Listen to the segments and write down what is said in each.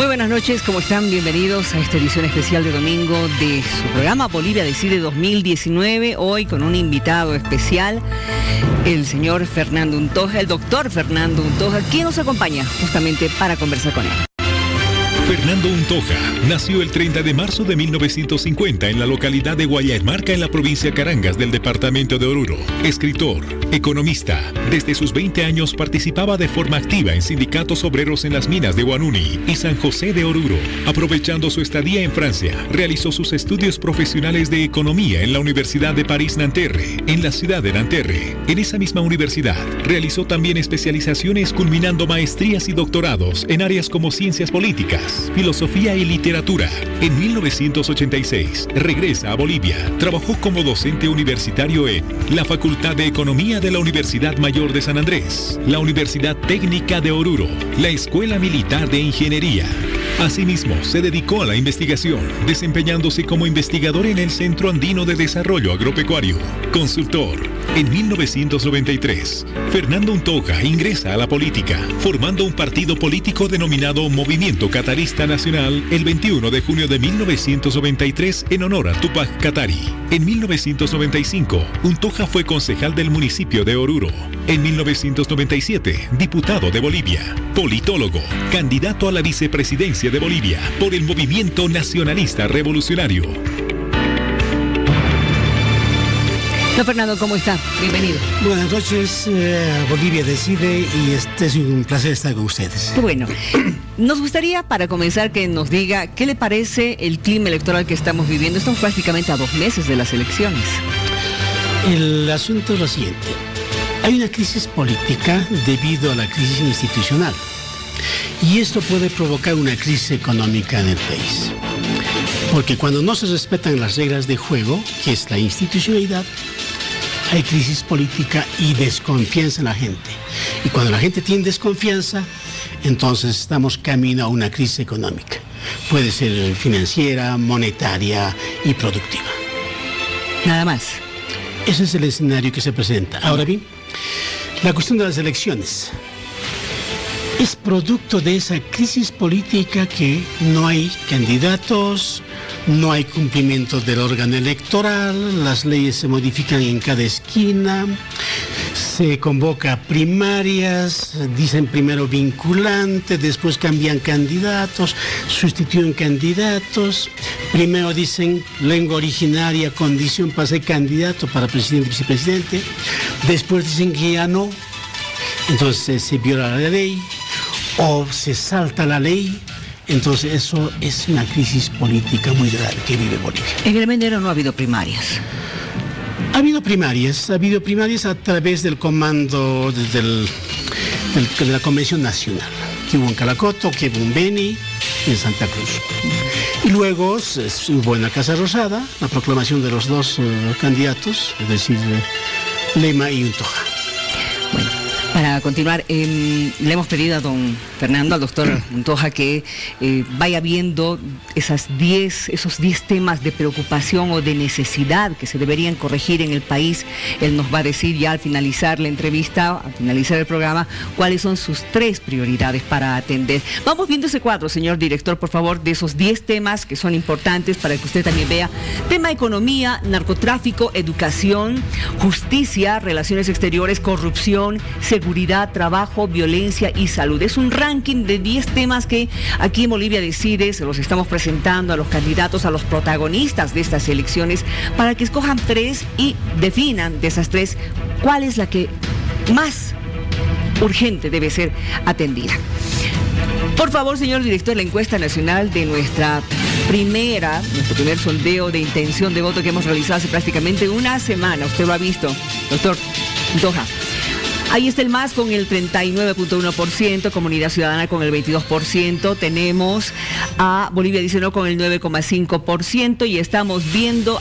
buenas noches, ¿cómo están? Bienvenidos a esta edición especial de domingo de su programa Bolivia Decide 2019. Hoy con un invitado especial, el señor Fernando Untoja, el doctor Fernando Untoja, quien nos acompaña justamente para conversar con él. Fernando Untoja nació el 30 de marzo de 1950 en la localidad de Guayamarca, en la provincia Carangas del departamento de Oruro. Escritor, economista, desde sus 20 años participaba de forma activa en sindicatos obreros en las minas de Huanuni y San José de Oruro. Aprovechando su estadía en Francia, realizó sus estudios profesionales de economía en la Universidad de París-Nanterre, en la ciudad de Nanterre. En esa misma universidad, realizó también especializaciones culminando maestrías y doctorados en áreas como ciencias políticas, filosofía y literatura. En 1986 regresa a Bolivia. Trabajó como docente universitario en la Facultad de Economía de la Universidad Mayor de San Andrés, la Universidad Técnica de Oruro, la Escuela Militar de Ingeniería. Asimismo, se dedicó a la investigación, desempeñándose como investigador en el Centro Andino de Desarrollo Agropecuario. Consultor. En 1993, Fernando Untoja ingresa a la política, formando un partido político denominado Movimiento Catarista Nacional el 21 de junio de 1993 en honor a Tupac Katari. En 1995, Untoja fue concejal del municipio de Oruro. En 1997, diputado de Bolivia, politólogo, candidato a la vicepresidencia de Bolivia por el Movimiento Nacionalista Revolucionario. Don Fernando, ¿cómo está? Bienvenido. Buenas noches, Bolivia Decide, y es un placer estar con ustedes. Bueno, nos gustaría para comenzar que nos diga qué le parece el clima electoral que estamos viviendo. Estamos prácticamente a 2 meses de las elecciones. El asunto es lo siguiente. Hay una crisis política debido a la crisis institucional, y esto puede provocar una crisis económica en el país. Porque cuando no se respetan las reglas de juego, que es la institucionalidad, hay crisis política y desconfianza en la gente. Y cuando la gente tiene desconfianza, entonces estamos camino a una crisis económica. Puede ser financiera, monetaria y productiva. Nada más. Ese es el escenario que se presenta. Ahora bien, la cuestión de las elecciones es producto de esa crisis política que no hay candidatos, no hay cumplimiento del órgano electoral, las leyes se modifican en cada esquina, se convoca primarias, dicen primero vinculante, después cambian candidatos, sustituyen candidatos, primero dicen lengua originaria, condición para ser candidato para presidente y vicepresidente, después dicen que ya no, entonces se viola la ley o se salta la ley. Entonces eso es una crisis política muy grave que vive Bolivia. En el Mendero no ha habido primarias. Ha habido primarias a través del comando de la Convención Nacional, que hubo en Calacoto, que hubo en Beni y en Santa Cruz. Y luego hubo en la Casa Rosada la proclamación de los dos candidatos, es decir, Lema y Untoja. Bueno, para continuar, le hemos pedido a don Fernando, al doctor Untoja, que vaya viendo esos 10 temas de preocupación o de necesidad que se deberían corregir en el país. Él nos va a decir ya al finalizar la entrevista, al finalizar el programa, cuáles son sus 3 prioridades para atender. Vamos viendo ese cuadro, señor director, por favor, de esos 10 temas que son importantes para que usted también vea. Tema economía, narcotráfico, educación, justicia, relaciones exteriores, corrupción, seguridad, trabajo, violencia y salud. Es un ranking de 10 temas que aquí en Bolivia Decide se los estamos presentando a los candidatos, a los protagonistas de estas elecciones, para que escojan 3 y definan de esas 3 cuál es la que más urgente debe ser atendida. Por favor, señor director, la encuesta nacional de nuestro primer sondeo de intención de voto que hemos realizado hace prácticamente una semana. Usted lo ha visto, doctor Untoja. Ahí está el MAS con el 39.1%, Comunidad Ciudadana con el 22%, tenemos a Bolivia Dice No con el 9.5% y estamos viendo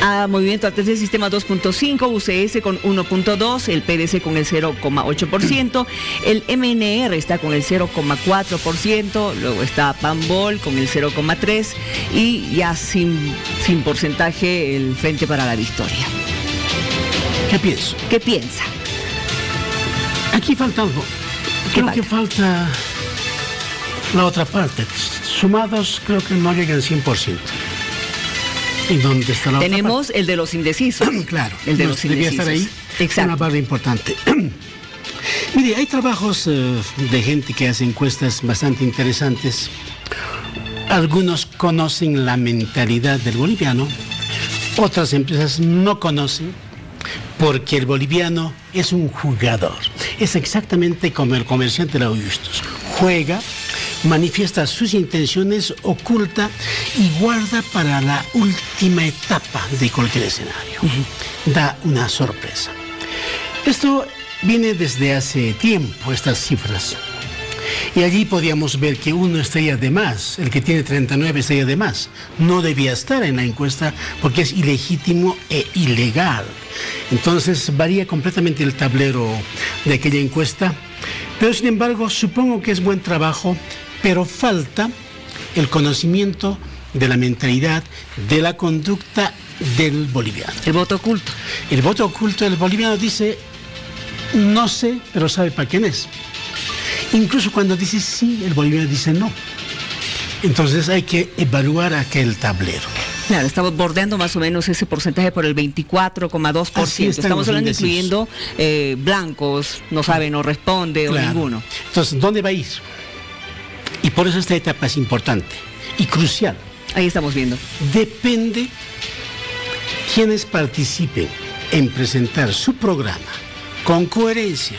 a Movimiento al Tercer Sistema 2.5, UCS con 1.2, el PDC con el 0.8%, el MNR está con el 0.4%, luego está PANBOL con el 0.3% y ya sin porcentaje el Frente para la Victoria. ¿Qué pienso? ¿Qué piensa? Aquí falta algo. Creo que falta la otra parte. Sumados creo que no llegan 100%. ¿Y dónde está la Tenemos otra parte? el de los indecisos. Claro, el de los debía indecisos. estar ahí. Exacto. Una parte importante. Mire, hay trabajos de gente que hace encuestas bastante interesantes. Algunos conocen la mentalidad del boliviano, otras empresas no conocen, porque el boliviano es un jugador. Es exactamente como el comerciante de la Justus. Juega, manifiesta sus intenciones, oculta y guarda para la última etapa de cualquier escenario. Da una sorpresa. Esto viene desde hace tiempo, estas cifras. Y allí podíamos ver que uno estrella de más, el que tiene 39 estrellas de más, no debía estar en la encuesta porque es ilegítimo e ilegal. Entonces varía completamente el tablero de aquella encuesta. Pero sin embargo, supongo que es buen trabajo, pero falta el conocimiento de la mentalidad, de la conducta del boliviano. El voto oculto. El voto oculto del boliviano dice, no sé, pero sabe para quién es. Incluso cuando dice sí, el boliviano dice no. Entonces hay que evaluar aquel tablero. Claro, estamos bordeando más o menos ese porcentaje por el 24,2%. Estamos hablando incluyendo blancos, no sabe, no responde, claro, o ninguno. Entonces, ¿dónde va a ir? Y por eso esta etapa es importante y crucial. Ahí estamos viendo. Depende quienes participen en presentar su programa con coherencia.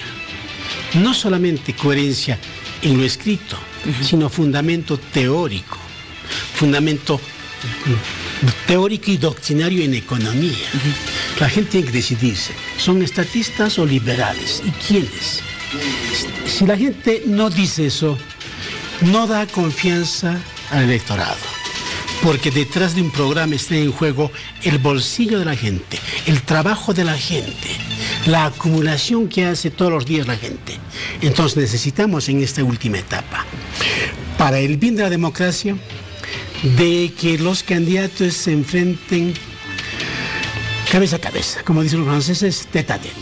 No solamente coherencia en lo escrito, sino fundamento teórico y doctrinario en economía. La gente tiene que decidirse, ¿son estatistas o liberales? ¿Y quiénes? Si la gente no dice eso, no da confianza al electorado, porque detrás de un programa está en juego el bolsillo de la gente, el trabajo de la gente, la acumulación que hace todos los días la gente. Entonces necesitamos en esta última etapa, para el bien de la democracia, de que los candidatos se enfrenten cabeza a cabeza, como dicen los franceses, tête à tête.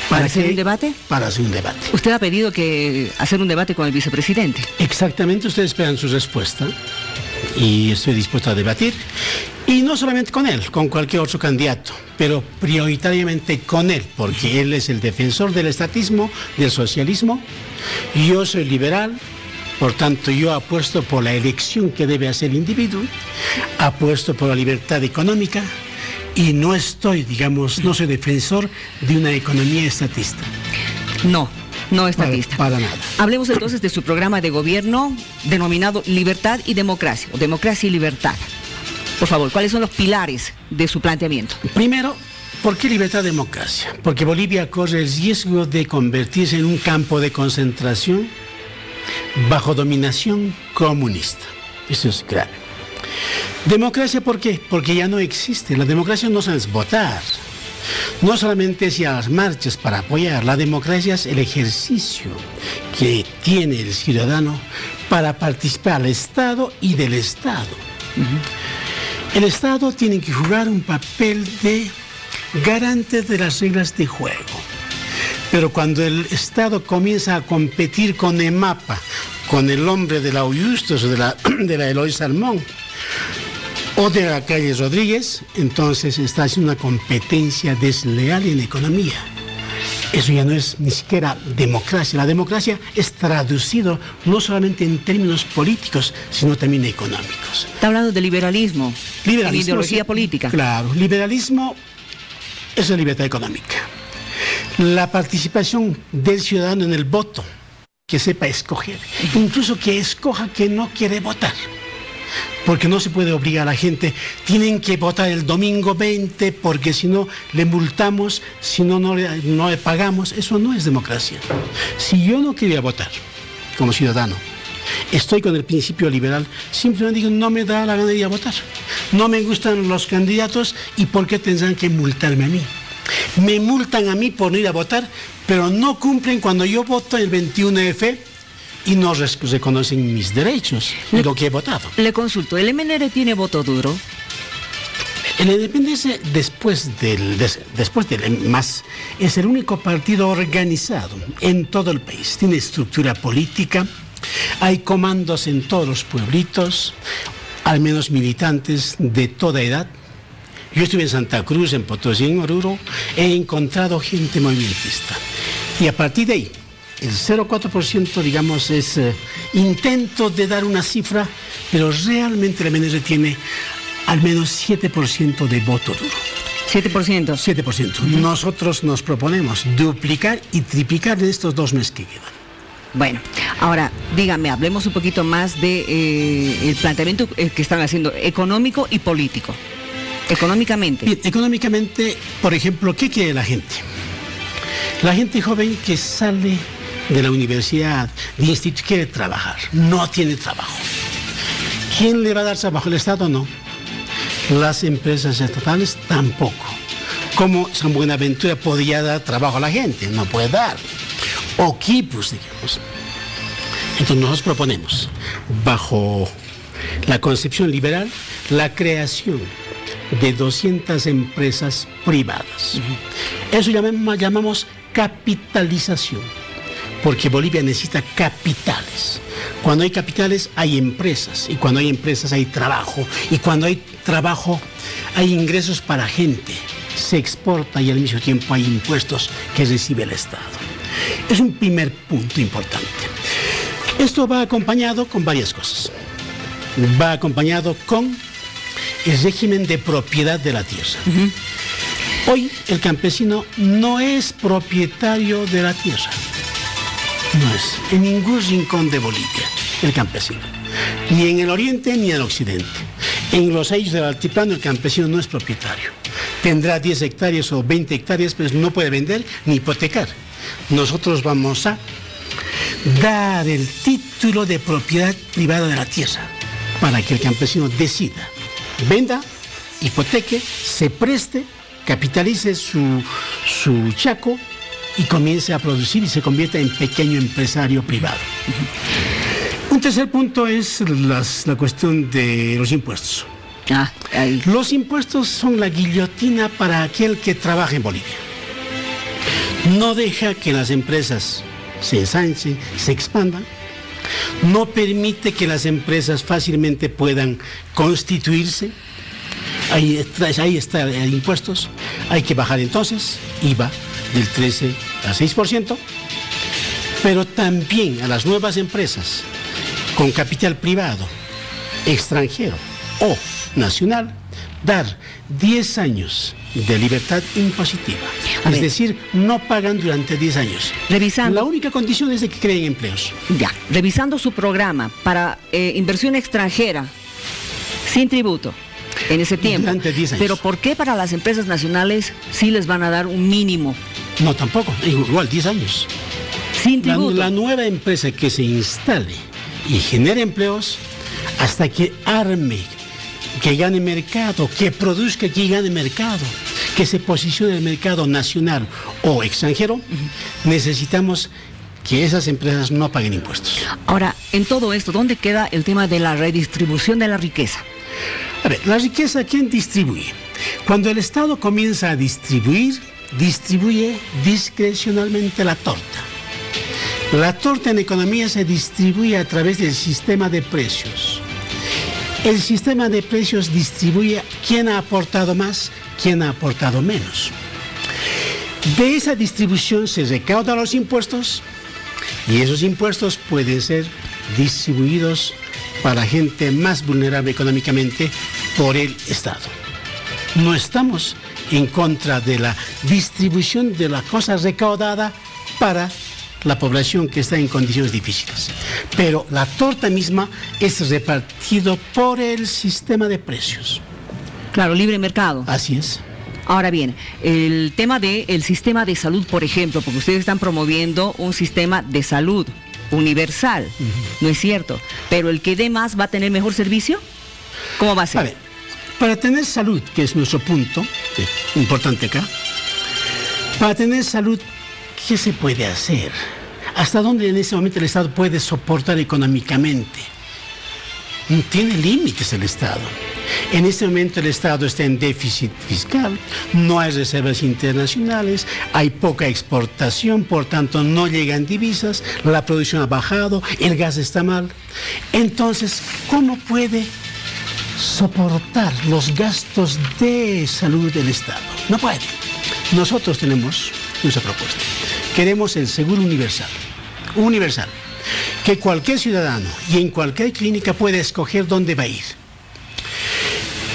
¿Para hacer un debate? Para hacer un debate. Usted ha pedido hacer un debate con el vicepresidente. Exactamente, ustedes esperan su respuesta y estoy dispuesto a debatir. Y no solamente con él, con cualquier otro candidato, pero prioritariamente con él, porque él es el defensor del estatismo, del socialismo. Yo soy liberal, por tanto yo apuesto por la elección que debe hacer el individuo, apuesto por la libertad económica y no soy defensor de una economía estatista. No estatista. Para nada. Hablemos entonces de su programa de gobierno denominado Libertad y Democracia, o Democracia y Libertad. Por favor, ¿cuáles son los pilares de su planteamiento? Primero, ¿por qué libertad y democracia? Porque Bolivia corre el riesgo de convertirse en un campo de concentración bajo dominación comunista. Eso es grave. Democracia, ¿por qué? Porque ya no existe. La democracia no es votar. No solamente es ir a las marchas para apoyar. La democracia es el ejercicio que tiene el ciudadano para participar del Estado y del Estado. El Estado tiene que jugar un papel de garante de las reglas de juego. Pero cuando el Estado comienza a competir con EMAPA, con el hombre de la Justus o de la Eloy Salmón o de la calle Rodríguez, entonces está haciendo una competencia desleal en economía. Eso ya no es ni siquiera democracia. La democracia es traducido no solamente en términos políticos, sino también económicos. Está hablando de liberalismo, en ideología política. Claro, liberalismo es la libertad económica. La participación del ciudadano en el voto, que sepa escoger, incluso que escoja que no quiere votar. Porque no se puede obligar a la gente, tienen que votar el domingo 20 porque si no le multamos, si no le pagamos. Eso no es democracia. Si yo no quería votar como ciudadano, estoy con el principio liberal, simplemente digo, no me da la gana de ir a votar. No me gustan los candidatos y ¿por qué tendrán que multarme a mí? Me multan a mí por no ir a votar, pero no cumplen cuando yo voto el 21F y no reconocen mis derechos de lo que he votado. Le consulto, ¿el MNR tiene voto duro? El Independencia, después del MAS, es el único partido organizado en todo el país. Tiene estructura política, Hay comandos en todos los pueblitos, al menos militantes de toda edad. Yo estuve en Santa Cruz, en Potosí, en Oruro, he encontrado gente movimentista. Y a partir de ahí, el 0,4%, digamos, es intento de dar una cifra, pero realmente la MNR tiene al menos 7% de voto duro. 7%. 7%. Nosotros nos proponemos duplicar y triplicar en estos 2 meses que quedan. Bueno, ahora, dígame, hablemos un poquito más de el planteamiento que están haciendo, económico y político. Económicamente. Bien, económicamente, por ejemplo, ¿qué quiere la gente? La gente joven que sale de la universidad, de instituto, quiere trabajar, no tiene trabajo. ¿Quién le va a dar trabajo? ¿El Estado? No. Las empresas estatales tampoco. ¿Cómo San Buenaventura podría dar trabajo a la gente? No puede dar. O Quipus, digamos. Entonces nosotros proponemos, bajo la concepción liberal, la creación de 200 empresas privadas. Eso llamamos capitalización, porque Bolivia necesita capitales. Cuando hay capitales hay empresas, y cuando hay empresas hay trabajo, y cuando hay trabajo hay ingresos para gente, se exporta y al mismo tiempo hay impuestos que recibe el Estado. Es un primer punto importante. Esto va acompañado con varias cosas. Va acompañado con el régimen de propiedad de la tierra. Hoy el campesino no es propietario de la tierra. No es en ningún rincón de Bolivia el campesino. Ni en el oriente ni en el occidente. En los aires del altiplano el campesino no es propietario. Tendrá 10 hectáreas o 20 hectáreas, pero no puede vender ni hipotecar. Nosotros vamos a dar el título de propiedad privada de la tierra para que el campesino decida, venda, hipoteque, se preste, capitalice su chaco y comience a producir y se convierta en pequeño empresario privado. Un tercer punto es la cuestión de los impuestos. Los impuestos son la guillotina para aquel que trabaja en Bolivia. No deja que las empresas se ensanchen, se expandan. No permite que las empresas fácilmente puedan constituirse. Ahí está el impuestos. Hay que bajar entonces IVA del 13 a 6%, pero también a las nuevas empresas con capital privado, extranjero o nacional, dar 10 años de libertad impositiva. Es decir, no pagan durante 10 años. La única condición es de que creen empleos. Ya, revisando su programa para inversión extranjera sin tributo en ese tiempo. Durante 10 años. Pero ¿por qué para las empresas nacionales sí les van a dar un mínimo? No, tampoco. Igual, 10 años. Sin tributo. La nueva empresa que se instale y genere empleos hasta que arme, que gane mercado, que produzca, que gane mercado, que se posicione en el mercado nacional o extranjero, necesitamos que esas empresas no paguen impuestos. Ahora, en todo esto, ¿dónde queda el tema de la redistribución de la riqueza? A ver, la riqueza, ¿quién distribuye? Cuando el Estado comienza a distribuye discrecionalmente la torta. La torta en economía se distribuye a través del sistema de precios. El sistema de precios distribuye quién ha aportado más, quién ha aportado menos. De esa distribución se recaudan los impuestos y esos impuestos pueden ser distribuidos para gente más vulnerable económicamente por el Estado. No estamos en contra de la distribución de la cosa recaudada para la población que está en condiciones difíciles. Pero la torta misma es repartido por el sistema de precios. Claro, libre mercado. Así es. Ahora bien, el tema del sistema de salud, por ejemplo, porque ustedes están promoviendo un sistema de salud universal, ¿no es cierto? Pero el que dé más va a tener mejor servicio. ¿Cómo va a ser? A ver, para tener salud, que es nuestro punto importante acá, para tener salud, ¿qué se puede hacer? ¿Hasta dónde en ese momento el Estado puede soportar económicamente? No tiene límites el Estado. En este momento el Estado está en déficit fiscal, no hay reservas internacionales, hay poca exportación, por tanto no llegan divisas, la producción ha bajado, el gas está mal. Entonces, ¿cómo puede soportar los gastos de salud del Estado? No puede. Nosotros tenemos nuestra propuesta. Queremos el seguro universal. Universal. Que cualquier ciudadano y en cualquier clínica pueda escoger dónde va a ir.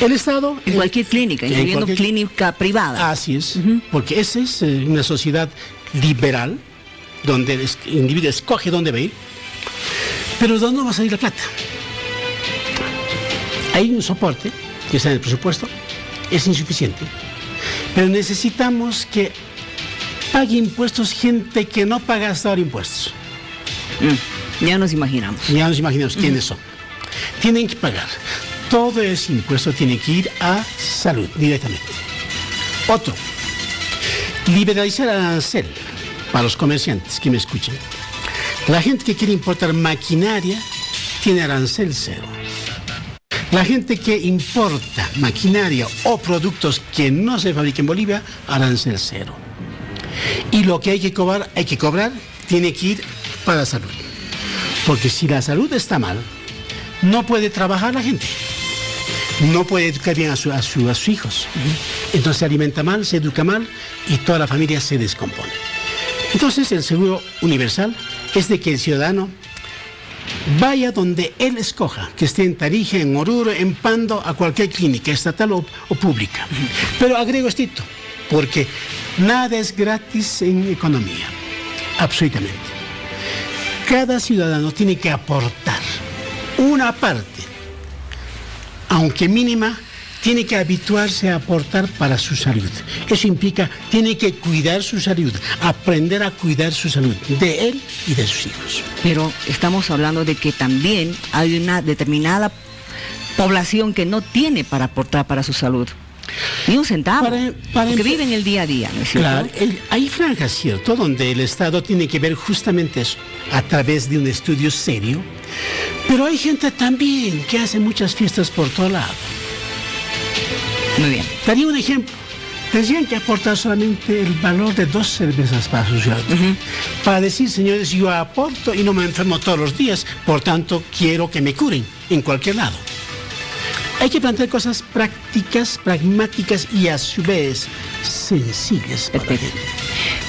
El Estado... En cualquier clínica, incluyendo clínica privada. Así es, porque esa es una sociedad liberal, donde el individuo escoge dónde va a ir, pero ¿de dónde va a salir la plata? Hay un soporte que está en el presupuesto, es insuficiente, pero necesitamos que pague impuestos gente que no paga hasta ahora impuestos. Ya nos imaginamos. Ya nos imaginamos quiénes son. Tienen que pagar. Todo ese impuesto tiene que ir a salud directamente. Otro, liberalizar el arancel para los comerciantes que me escuchen. La gente que quiere importar maquinaria tiene arancel cero. La gente que importa maquinaria o productos que no se fabrican en Bolivia, arancel cero. Y lo que hay que cobrar, tiene que ir para la salud. Porque si la salud está mal, no puede trabajar la gente. No puede educar bien a sus hijos. Entonces se alimenta mal, se educa mal y toda la familia se descompone. Entonces el seguro universal es de que el ciudadano vaya donde él escoja, que esté en Tarija, en Oruro, en Pando, a cualquier clínica, estatal o pública. Pero agrego esto, porque nada es gratis en economía, absolutamente. Cada ciudadano tiene que aportar una parte, aunque mínima, tiene que habituarse a aportar para su salud. Eso implica, tiene que cuidar su salud, aprender a cuidar su salud, de él y de sus hijos. Pero estamos hablando de que también hay una determinada población que no tiene para aportar para su salud. Ni un centavo, porque viven el día a día, ¿no es cierto? Claro, hay franjas, ¿cierto?, donde el Estado tiene que ver justamente eso, a través de un estudio serio. Pero hay gente también que hace muchas fiestas por todo lado. Muy bien. Daría un ejemplo. Tendrían que aportar solamente el valor de 2 cervezas para su ciudad. Para decir, señores, yo aporto y no me enfermo todos los días, por tanto, quiero que me curen en cualquier lado. Hay que plantear cosas prácticas, pragmáticas y a su vez sencillas para la gente.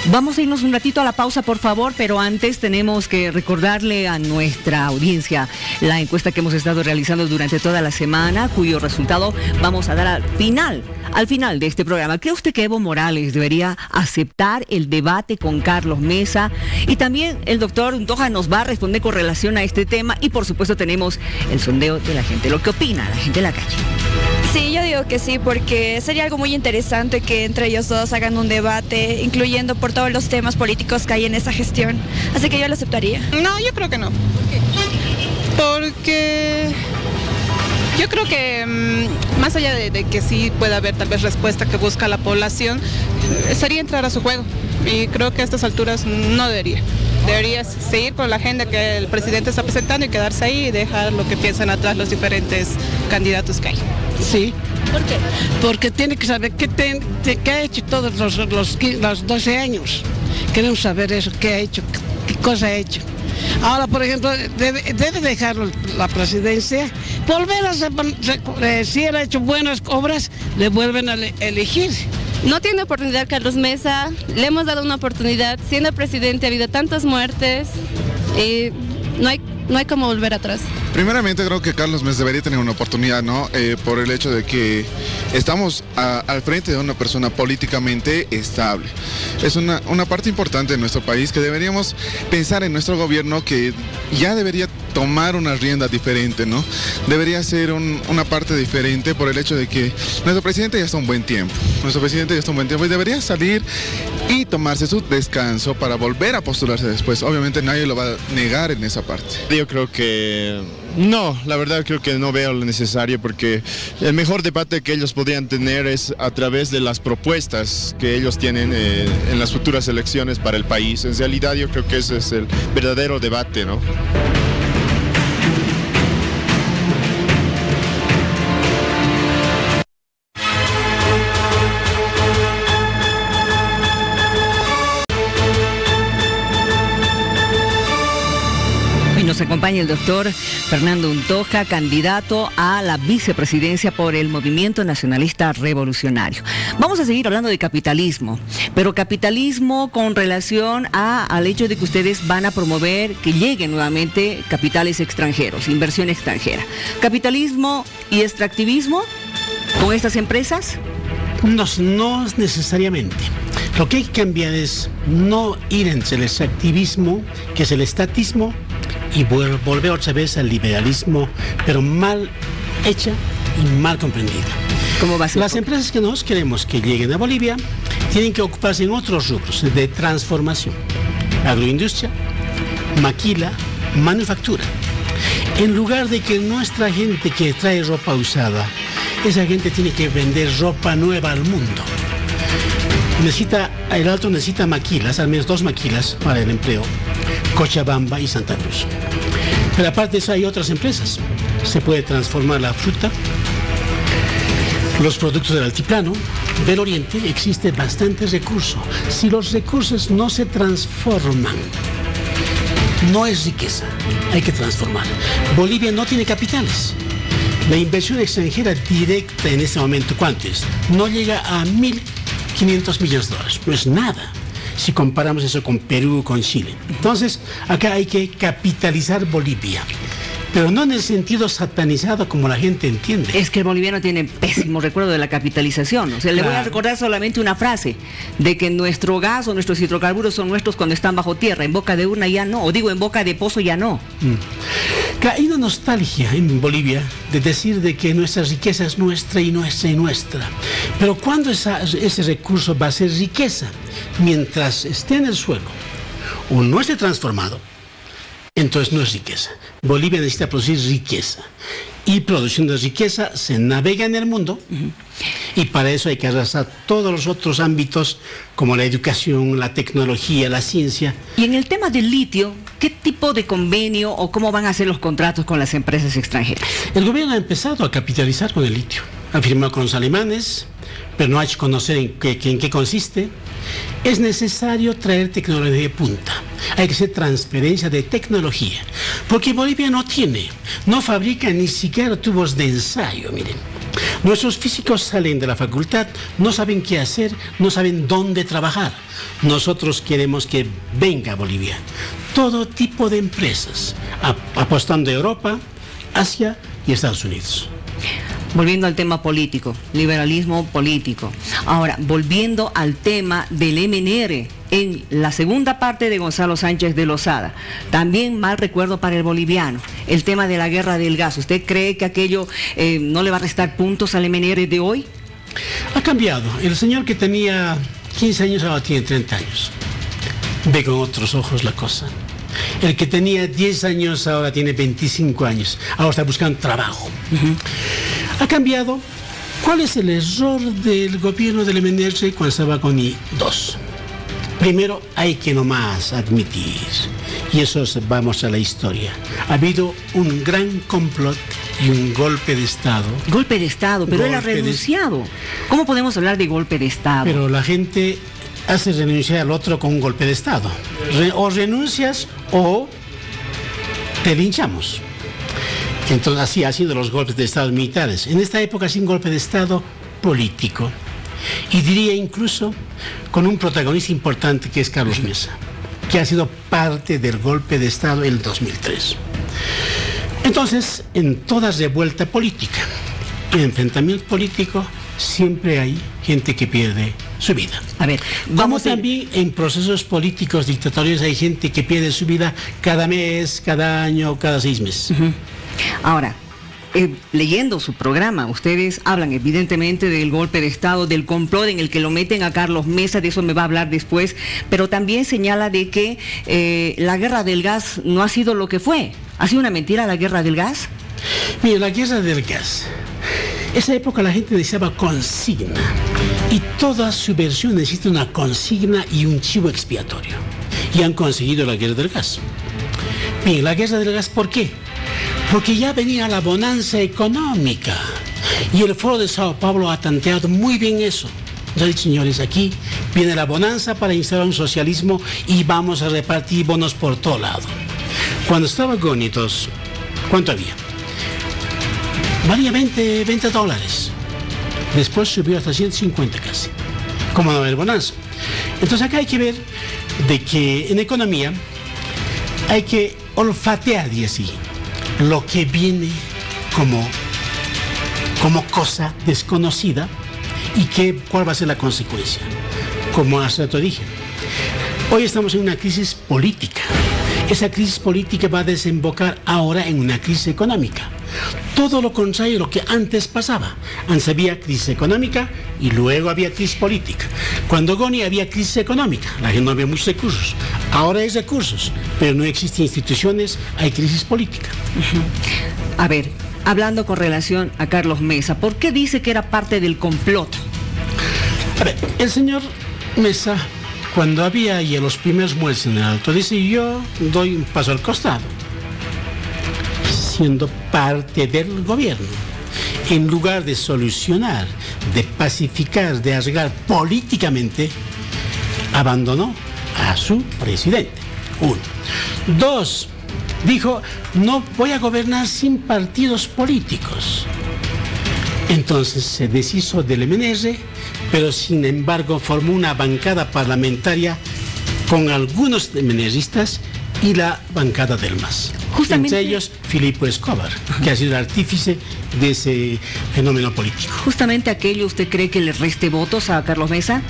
Vamos a irnos un ratito a la pausa, por favor, pero antes tenemos que recordarle a nuestra audiencia la encuesta que hemos estado realizando durante toda la semana, cuyo resultado vamos a dar al final de este programa. ¿Cree usted que Evo Morales debería aceptar el debate con Carlos Mesa? Y también el doctor Untoja nos va a responder con relación a este tema y por supuesto tenemos el sondeo de la gente, lo que opina la gente de la calle. Sí, yo digo que sí, porque sería algo muy interesante que entre ellos dos hagan un debate, incluyendo por todos los temas políticos que hay en esa gestión. Así que yo lo aceptaría. No, yo creo que no. ¿Por qué? Porque yo creo que más allá de que sí pueda haber tal vez respuesta que busca la población, sería entrar a su juego. Y creo que a estas alturas no debería. Debería seguir con la agenda que el presidente está presentando y quedarse ahí y dejar lo que piensan atrás los diferentes candidatos que hay. Sí. ¿Por qué? Porque tiene que saber qué ha hecho todos los 12 años. Queremos saber eso, qué ha hecho, qué cosa ha hecho. Ahora, por ejemplo, debe dejar la presidencia, volver a hacer, si él ha hecho buenas obras, le vuelven a elegir. No tiene oportunidad Carlos Mesa, le hemos dado una oportunidad, siendo presidente ha habido tantas muertes y no hay como volver atrás. Primeramente creo que Carlos Mesa debería tener una oportunidad, ¿no? Por el hecho de que estamos al frente de una persona políticamente estable. Es una parte importante de nuestro país que deberíamos pensar en nuestro gobierno que ya debería tomar una rienda diferente, ¿no? Debería ser una parte diferente por el hecho de que nuestro presidente ya está un buen tiempo. Y debería salir y tomarse su descanso para volver a postularse después. Obviamente nadie lo va a negar en esa parte. Yo creo que no, la verdad creo que no veo lo necesario porque el mejor debate que ellos podrían tener es a través de las propuestas que ellos tienen en las futuras elecciones para el país. En realidad yo creo que ese es el verdadero debate, ¿no? acompaña el doctor Fernando Untoja, candidato a la vicepresidencia por el Movimiento Nacionalista Revolucionario. Vamos a seguir hablando de capitalismo, pero capitalismo con relación al hecho de que ustedes van a promover que lleguen nuevamente capitales extranjeros, inversión extranjera. ¿Capitalismo y extractivismo con estas empresas? No necesariamente. Lo que hay que cambiar es no ir entre el extractivismo, que es el estatismo, y volver otra vez al liberalismo, pero mal hecha y mal comprendida. ¿Cómo va a ser? Las empresas que nosotros queremos que lleguen a Bolivia tienen que ocuparse en otros rubros de transformación. Agroindustria, maquila, manufactura. En lugar de que nuestra gente que trae ropa usada, esa gente tiene que vender ropa nueva al mundo. El Alto necesita maquilas, al menos 2 maquilas para el empleo, Cochabamba y Santa Cruz. Pero aparte de eso hay otras empresas. Se puede transformar la fruta, los productos del altiplano, del oriente, existe bastante recurso. Si los recursos no se transforman, no es riqueza, hay que transformar. Bolivia no tiene capitales. La inversión extranjera directa en este momento, ¿cuánto es? No llega a 1.500 millones de dólares. No es nada si comparamos eso con Perú, con Chile. Entonces, acá hay que capitalizar Bolivia, pero no en el sentido satanizado como la gente entiende. Es que el boliviano tiene pésimo recuerdo de la capitalización. O sea, le voy a recordar solamente una frase, de que nuestro gas o nuestros hidrocarburos son nuestros cuando están bajo tierra, en boca de urna ya no, o digo en boca de pozo ya no. Hay una nostalgia en Bolivia de decir de que nuestra riqueza es nuestra y nuestra y nuestra. Pero ¿cuándo ese recurso va a ser riqueza? Mientras esté en el suelo o no esté transformado, entonces no es riqueza. Bolivia necesita producir riqueza. Y produciendo riqueza se navega en el mundo. Y para eso hay que arrasar todos los otros ámbitos como la educación, la tecnología, la ciencia. Y en el tema del litio, ¿qué tipo de convenio o cómo van a ser los contratos con las empresas extranjeras? El gobierno ha empezado a capitalizar con el litio. Ha firmado con los alemanes, pero no ha hecho conocer en qué consiste. Es necesario traer tecnología de punta. Hay que hacer transferencia de tecnología. Porque Bolivia no fabrica ni siquiera tubos de ensayo, miren. Nuestros físicos salen de la facultad, no saben qué hacer, no saben dónde trabajar. Nosotros queremos que venga a Bolivia todo tipo de empresas, apostando a Europa, Asia y Estados Unidos. Volviendo al tema político, liberalismo político. Ahora, volviendo al tema del MNR, en la segunda parte de Gonzalo Sánchez de Lozada, también mal recuerdo para el boliviano, el tema de la guerra del gas. ¿Usted cree que aquello no le va a restar puntos al MNR de hoy? Ha cambiado. El señor que tenía 15 años ahora tiene 30 años. Ve con otros ojos la cosa. El que tenía 10 años ahora tiene 25 años. Ahora está buscando trabajo. Ha cambiado. ¿Cuál es el error del gobierno del MNR cuando estaba con I2? Primero, hay que nomás admitir, y eso se va a mostrar la historia, ha habido un gran complot y un golpe de Estado. Golpe de Estado, pero él ha renunciado. ¿Cómo podemos hablar de golpe de Estado? Pero la gente hace renunciar al otro con un golpe de Estado. O renuncias o te linchamos. Entonces así ha sido los golpes de Estado militares. En esta época sin golpe de Estado político. Y diría incluso con un protagonista importante que es Carlos Mesa, que ha sido parte del golpe de Estado en el 2003. Entonces, en toda revuelta política, en enfrentamiento político, siempre hay gente que pierde su vida. A ver, como también en procesos políticos dictatoriales hay gente que pierde su vida cada mes, cada año, cada 6 meses. Ahora, leyendo su programa, ustedes hablan evidentemente del golpe de Estado, del complot en el que lo meten a Carlos Mesa, de eso me va a hablar después, pero también señala de que la guerra del gas no ha sido lo que fue. ¿Ha sido una mentira la guerra del gas? Mira, la guerra del gas, esa época la gente deseaba consigna, y toda subversión necesita una consigna y un chivo expiatorio, y han conseguido la guerra del gas. Bien, la guerra del gas, ¿por qué? Porque ya venía la bonanza económica y el Foro de Sao Paulo ha tanteado muy bien eso. Ya dicho, señores, aquí viene la bonanza para instalar un socialismo y vamos a repartir bonos por todo lado. Cuando estaba Goni, ¿cuánto había? Valía $20. Después subió hasta 150 casi. Como no haber bonanza. Entonces acá hay que ver de que en economía hay que olfatear y así lo que viene como cosa desconocida y cuál va a ser la consecuencia. Como hace rato dije, hoy estamos en una crisis política. Esa crisis política va a desembocar ahora en una crisis económica. Todo lo contrario de lo que antes pasaba. Antes había crisis económica y luego había crisis política. Cuando Goni había crisis económica, la gente no había muchos recursos. Ahora hay recursos, pero no existen instituciones, hay crisis política. A ver, hablando con relación a Carlos Mesa, ¿por qué dice que era parte del complot? A ver, el señor Mesa, cuando había ya los primeros muertos en el Alto, dice: yo doy un paso al costado, siendo parte del gobierno. En lugar de solucionar, de pacificar, de arreglar políticamente, abandonó a su presidente. 1. 2. Dijo: no voy a gobernar sin partidos políticos. Entonces se deshizo del MNR, pero sin embargo formó una bancada parlamentaria con algunos MNRistas y la bancada del MAS. Justamente, entre ellos Filipo Escobar, que ha sido el artífice de ese fenómeno político. Justamente aquello, ¿usted cree que le reste votos a Carlos Mesa?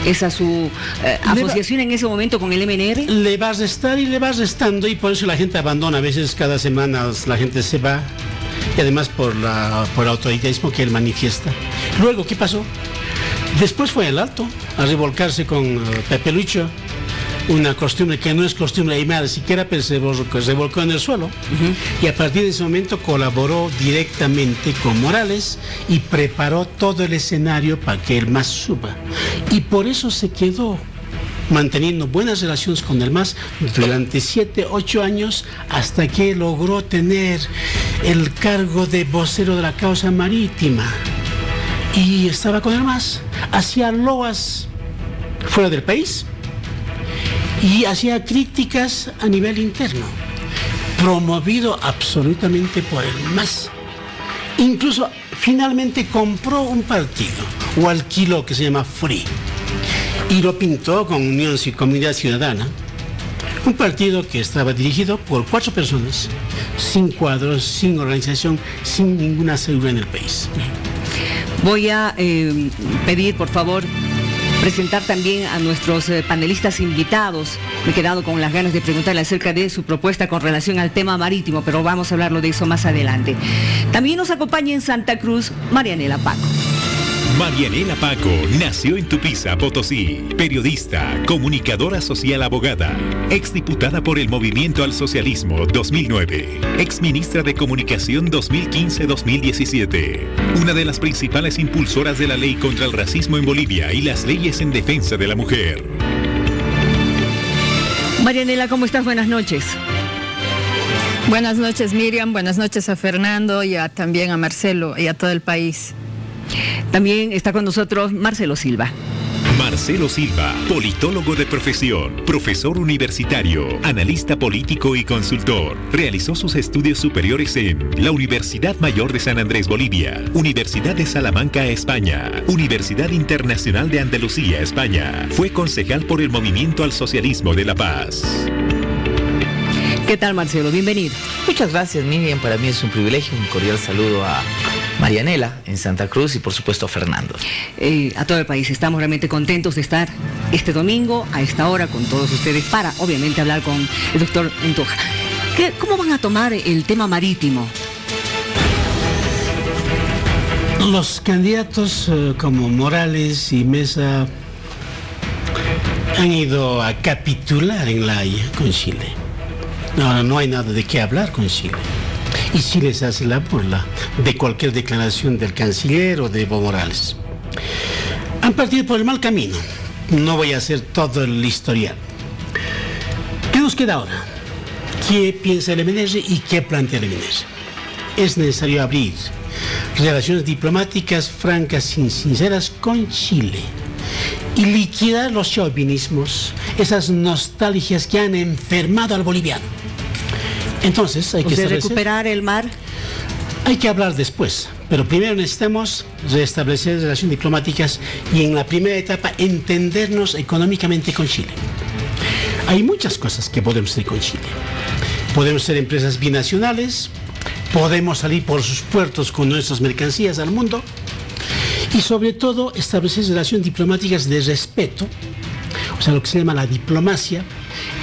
¿Esa su asociación en ese momento con el MNR? Le va a restar y le va restando, y por eso la gente abandona. A veces cada semana la gente se va, y además por el autoritarismo que él manifiesta. Luego, ¿qué pasó? Después fue al Alto a revolcarse con Pepe Lucho, una costumbre que no es costumbre aymara siquiera, pero se revolcó en el suelo. Y a partir de ese momento colaboró directamente con Morales y preparó todo el escenario para que el MAS suba. Y por eso se quedó manteniendo buenas relaciones con el MAS durante 7, 8 años, hasta que logró tener el cargo de vocero de la causa marítima. Y estaba con el MAS, hacía loas fuera del país y hacía críticas a nivel interno, promovido absolutamente por el MAS. Incluso finalmente compró un partido, o alquiló, que se llama FREE, y lo pintó con Unión y Comunidad Ciudadana, un partido que estaba dirigido por 4 personas, sin cuadros, sin organización, sin ninguna seguridad en el país. Voy a pedir, por favor, presentar también a nuestros panelistas invitados. Me he quedado con las ganas de preguntarle acerca de su propuesta con relación al tema marítimo, pero vamos a hablarlo de eso más adelante. También nos acompaña en Santa Cruz Marianela Paco. Marianela Paco nació en Tupiza, Potosí, periodista, comunicadora social, abogada, exdiputada por el Movimiento al Socialismo 2009, exministra de Comunicación 2015-2017, una de las principales impulsoras de la ley contra el racismo en Bolivia y las leyes en defensa de la mujer. Marianela, ¿cómo estás? Buenas noches. Buenas noches, Miriam, buenas noches a Fernando y también a Marcelo y a todo el país. También está con nosotros Marcelo Silva. Marcelo Silva, politólogo de profesión, profesor universitario, analista político y consultor. Realizó sus estudios superiores en la Universidad Mayor de San Andrés, Bolivia, Universidad de Salamanca, España, Universidad Internacional de Andalucía, España. Fue concejal por el Movimiento al Socialismo de La Paz. ¿Qué tal, Marcelo? Bienvenido. Muchas gracias, Miriam. Para mí es un privilegio. Un cordial saludo a Marianela en Santa Cruz y por supuesto a Fernando. A todo el país. Estamos realmente contentos de estar este domingo a esta hora con todos ustedes para obviamente hablar con el doctor Untoja. ¿Cómo van a tomar el tema marítimo? Los candidatos como Morales y Mesa han ido a capitular en La Haya con Chile. Ahora no hay nada de qué hablar con Chile. Y Chile se hace la burla de cualquier declaración del canciller o de Evo Morales. Han partido por el mal camino. No voy a hacer todo el historial. ¿Qué nos queda ahora? ¿Qué piensa el MNR y qué plantea el MNR? Es necesario abrir relaciones diplomáticas francas y sinceras con Chile y liquidar los chauvinismos, esas nostalgias que han enfermado al boliviano. Entonces hay que recuperar el mar. Hay que hablar después, pero primero necesitamos restablecer relaciones diplomáticas y en la primera etapa entendernos económicamente con Chile. Hay muchas cosas que podemos hacer con Chile. Podemos ser empresas binacionales, podemos salir por sus puertos con nuestras mercancías al mundo y sobre todo establecer relaciones diplomáticas de respeto, o sea, lo que se llama la diplomacia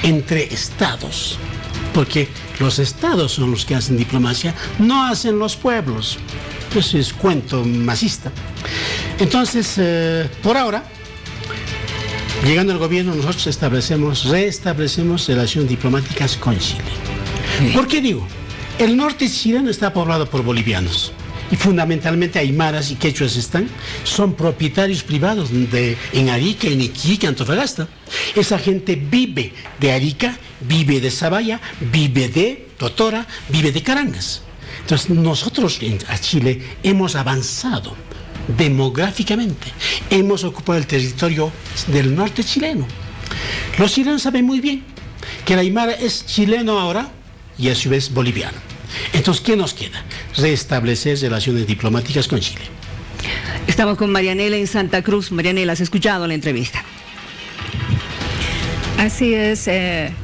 entre estados, porque los estados son los que hacen diplomacia, no hacen los pueblos. Eso es cuento masista. Entonces, por ahora, llegando al gobierno, nosotros restablecemos relaciones diplomáticas con Chile. ¿Por qué digo? El norte chileno está poblado por bolivianos. Y fundamentalmente aymaras y quechuas son propietarios privados en Arica, en Iquique, Antofagasta. Esa gente vive de Arica, vive de Zabaya, vive de Totora, vive de Carangas. Entonces nosotros a Chile hemos avanzado demográficamente, hemos ocupado el territorio del norte chileno. Los chilenos saben muy bien que el aymara es chileno ahora y a su vez boliviano. Entonces, ¿qué nos queda? Restablecer relaciones diplomáticas con Chile. Estamos con Marianela en Santa Cruz. Marianela, ¿has escuchado la entrevista? Así es,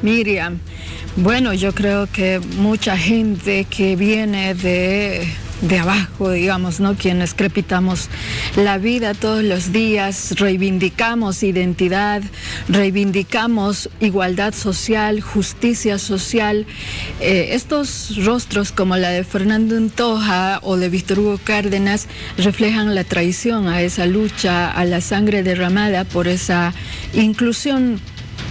Miriam. Bueno, yo creo que mucha gente que viene de abajo, digamos, ¿no? Quienes crepitamos la vida todos los días, reivindicamos identidad, reivindicamos igualdad social, justicia social. Estos rostros como la de Fernando Untoja o de Víctor Hugo Cárdenas reflejan la traición a esa lucha, a la sangre derramada por esa inclusión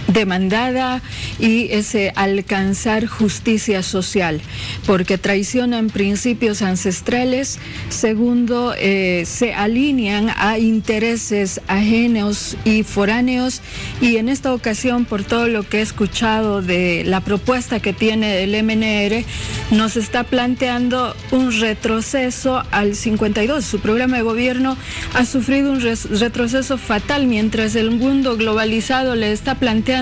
demandada y ese alcanzar justicia social, porque traicionan principios ancestrales. Segundo, se alinean a intereses ajenos y foráneos, y en esta ocasión, por todo lo que he escuchado de la propuesta que tiene el MNR, nos está planteando un retroceso al 52. Su programa de gobierno ha sufrido un retroceso fatal, mientras el mundo globalizado le está planteando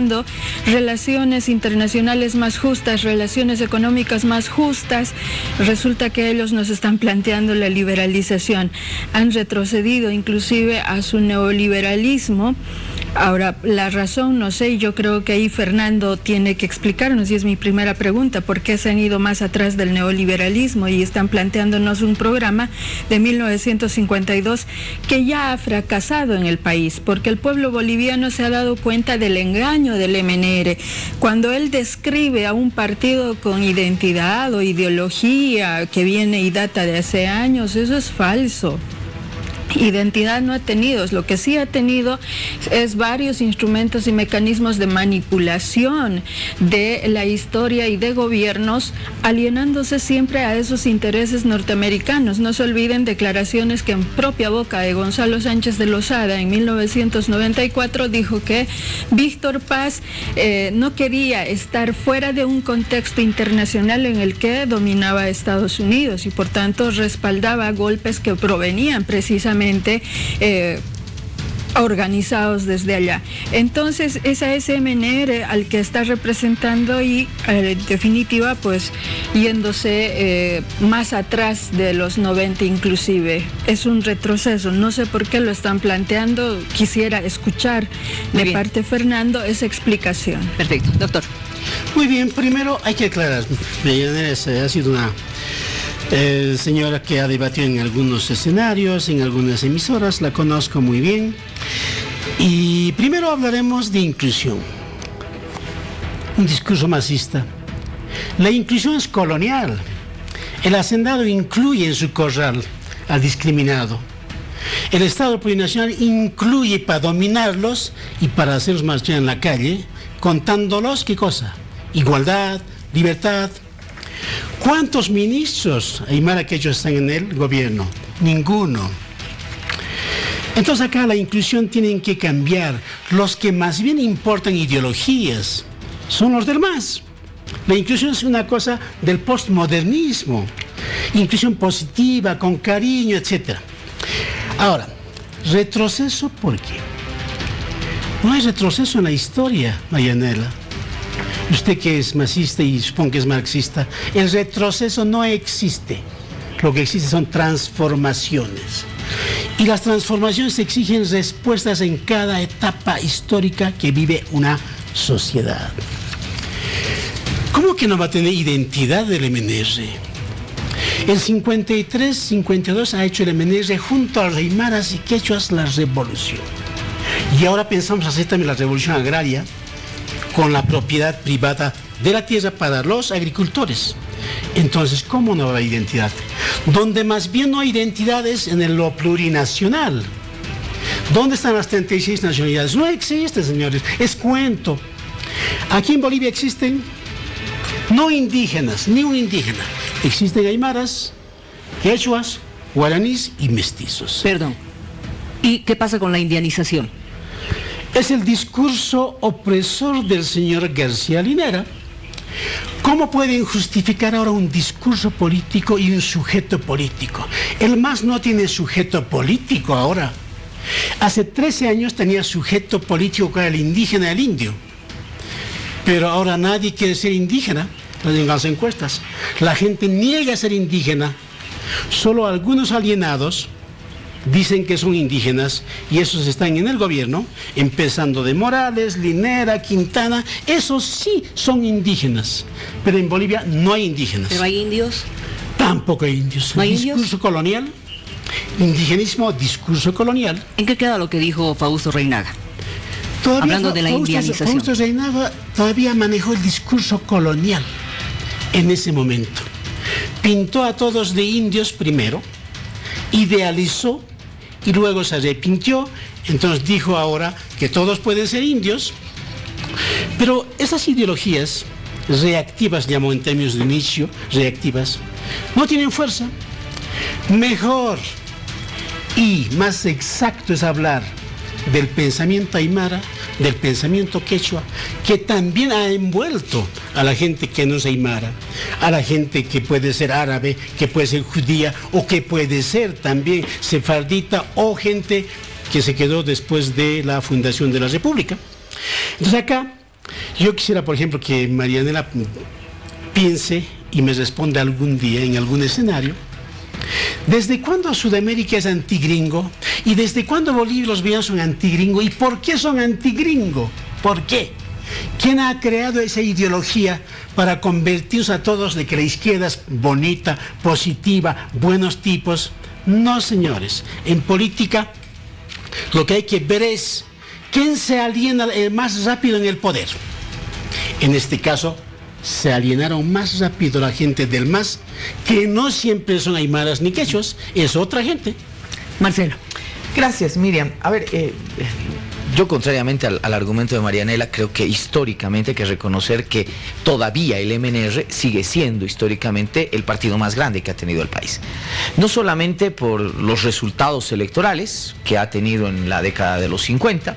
relaciones internacionales más justas, relaciones económicas más justas. Resulta que ellos nos están planteando la liberalización. Han retrocedido inclusive a su neoliberalismo. Ahora, la razón, no sé, yo creo que ahí Fernando tiene que explicarnos, y es mi primera pregunta, ¿por qué se han ido más atrás del neoliberalismo y están planteándonos un programa de 1952 que ya ha fracasado en el país? Porque el pueblo boliviano se ha dado cuenta del engaño del MNR. Cuando él describe a un partido con identidad o ideología que viene y data de hace años, eso es falso. Identidad no ha tenido, lo que sí ha tenido es varios instrumentos y mecanismos de manipulación de la historia y de gobiernos, alienándose siempre a esos intereses norteamericanos. No se olviden declaraciones que en propia boca de Gonzalo Sánchez de Lozada en 1994 dijo que Víctor Paz no quería estar fuera de un contexto internacional en el que dominaba Estados Unidos y por tanto respaldaba golpes que provenían precisamente organizados desde allá. Entonces, esa es MNR al que está representando y en definitiva, pues, yéndose más atrás de los 90 inclusive. Es un retroceso. No sé por qué lo están planteando. Quisiera escuchar de parte de Fernando esa explicación. Perfecto. Doctor. Muy bien. Primero hay que aclarar. Ha sido una señora que ha debatido en algunos escenarios, en algunas emisoras, la conozco muy bien. Y primero hablaremos de inclusión. Un discurso masista. La inclusión es colonial. El hacendado incluye en su corral al discriminado. El Estado plurinacional incluye para dominarlos y para hacerlos marchar en la calle, contándolos, ¿qué cosa? Igualdad, libertad. ¿Cuántos ministros aymara que ellos están en el gobierno? Ninguno. Entonces acá la inclusión tienen que cambiar. Los que más bien importan ideologías son los del MAS. La inclusión es una cosa del postmodernismo. Inclusión positiva, con cariño, etc. Ahora, retroceso, ¿por qué? No hay retroceso en la historia, Marianela. Usted que es marxista y supongo que es marxista, el retroceso no existe. Lo que existe son transformaciones. Y las transformaciones exigen respuestas en cada etapa histórica que vive una sociedad. ¿Cómo que no va a tener identidad el MNR? En 53, 52 ha hecho el MNR junto a los aymaras y quechuas la revolución. Y ahora pensamos hacer también la revolución agraria con la propiedad privada de la tierra para los agricultores. Entonces, ¿cómo no va a haber identidad? Donde más bien no hay identidad es en lo plurinacional. ¿Dónde están las 36 nacionalidades? No existe, señores, es cuento. Aquí en Bolivia existen no indígenas, ni un indígena. Existen aymaras, quechuas, guaraníes y mestizos. Perdón. ¿Y qué pasa con la indianización? Es el discurso opresor del señor García Linera. ¿Cómo pueden justificar ahora un discurso político y un sujeto político? El MAS no tiene sujeto político ahora. Hace 13 años tenía sujeto político que era el indígena, el indio. Pero ahora nadie quiere ser indígena en las encuestas. La gente niega ser indígena. Solo algunos alienados dicen que son indígenas y esos están en el gobierno, empezando de Morales, Linera, Quintana. Esos sí son indígenas, pero en Bolivia no hay indígenas. ¿Pero hay indios? Tampoco hay indios. ¿No hay discurso indios? Colonial, indigenismo, discurso colonial. ¿En qué queda lo que dijo Fausto Reinaga? Hablando de la indianización. Fausto Reinaga todavía manejó el discurso colonial en ese momento. Pintó a todos de indios primero, idealizó y luego se arrepintió. Entonces dijo ahora que todos pueden ser indios. Pero esas ideologías reactivas, llamo en términos de inicio, reactivas, no tienen fuerza. Mejor y más exacto es hablar del pensamiento aymara, del pensamiento quechua, que también ha envuelto a la gente que no es aymara, a la gente que puede ser árabe, que puede ser judía, o que puede ser también sefardita, o gente que se quedó después de la fundación de la República. Entonces acá, yo quisiera, por ejemplo, que Marianela piense y me responda algún día en algún escenario. ¿Desde cuándo Sudamérica es antigringo? ¿Y desde cuándo Bolivia y los bolivianos son antigringo? ¿Y por qué son antigringo? ¿Por qué? ¿Quién ha creado esa ideología para convertirnos a todos de que la izquierda es bonita, positiva, buenos tipos? No, señores. En política lo que hay que ver es quién se aliena más rápido en el poder. En este caso, se alienaron más rápido la gente del MAS, que no siempre son aymaras ni quechuas, es otra gente. Marcelo. Gracias, Miriam. A ver, yo contrariamente al argumento de Marianela, creo que históricamente hay que reconocer que todavía el MNR sigue siendo históricamente el partido más grande que ha tenido el país. No solamente por los resultados electorales que ha tenido en la década de los 50,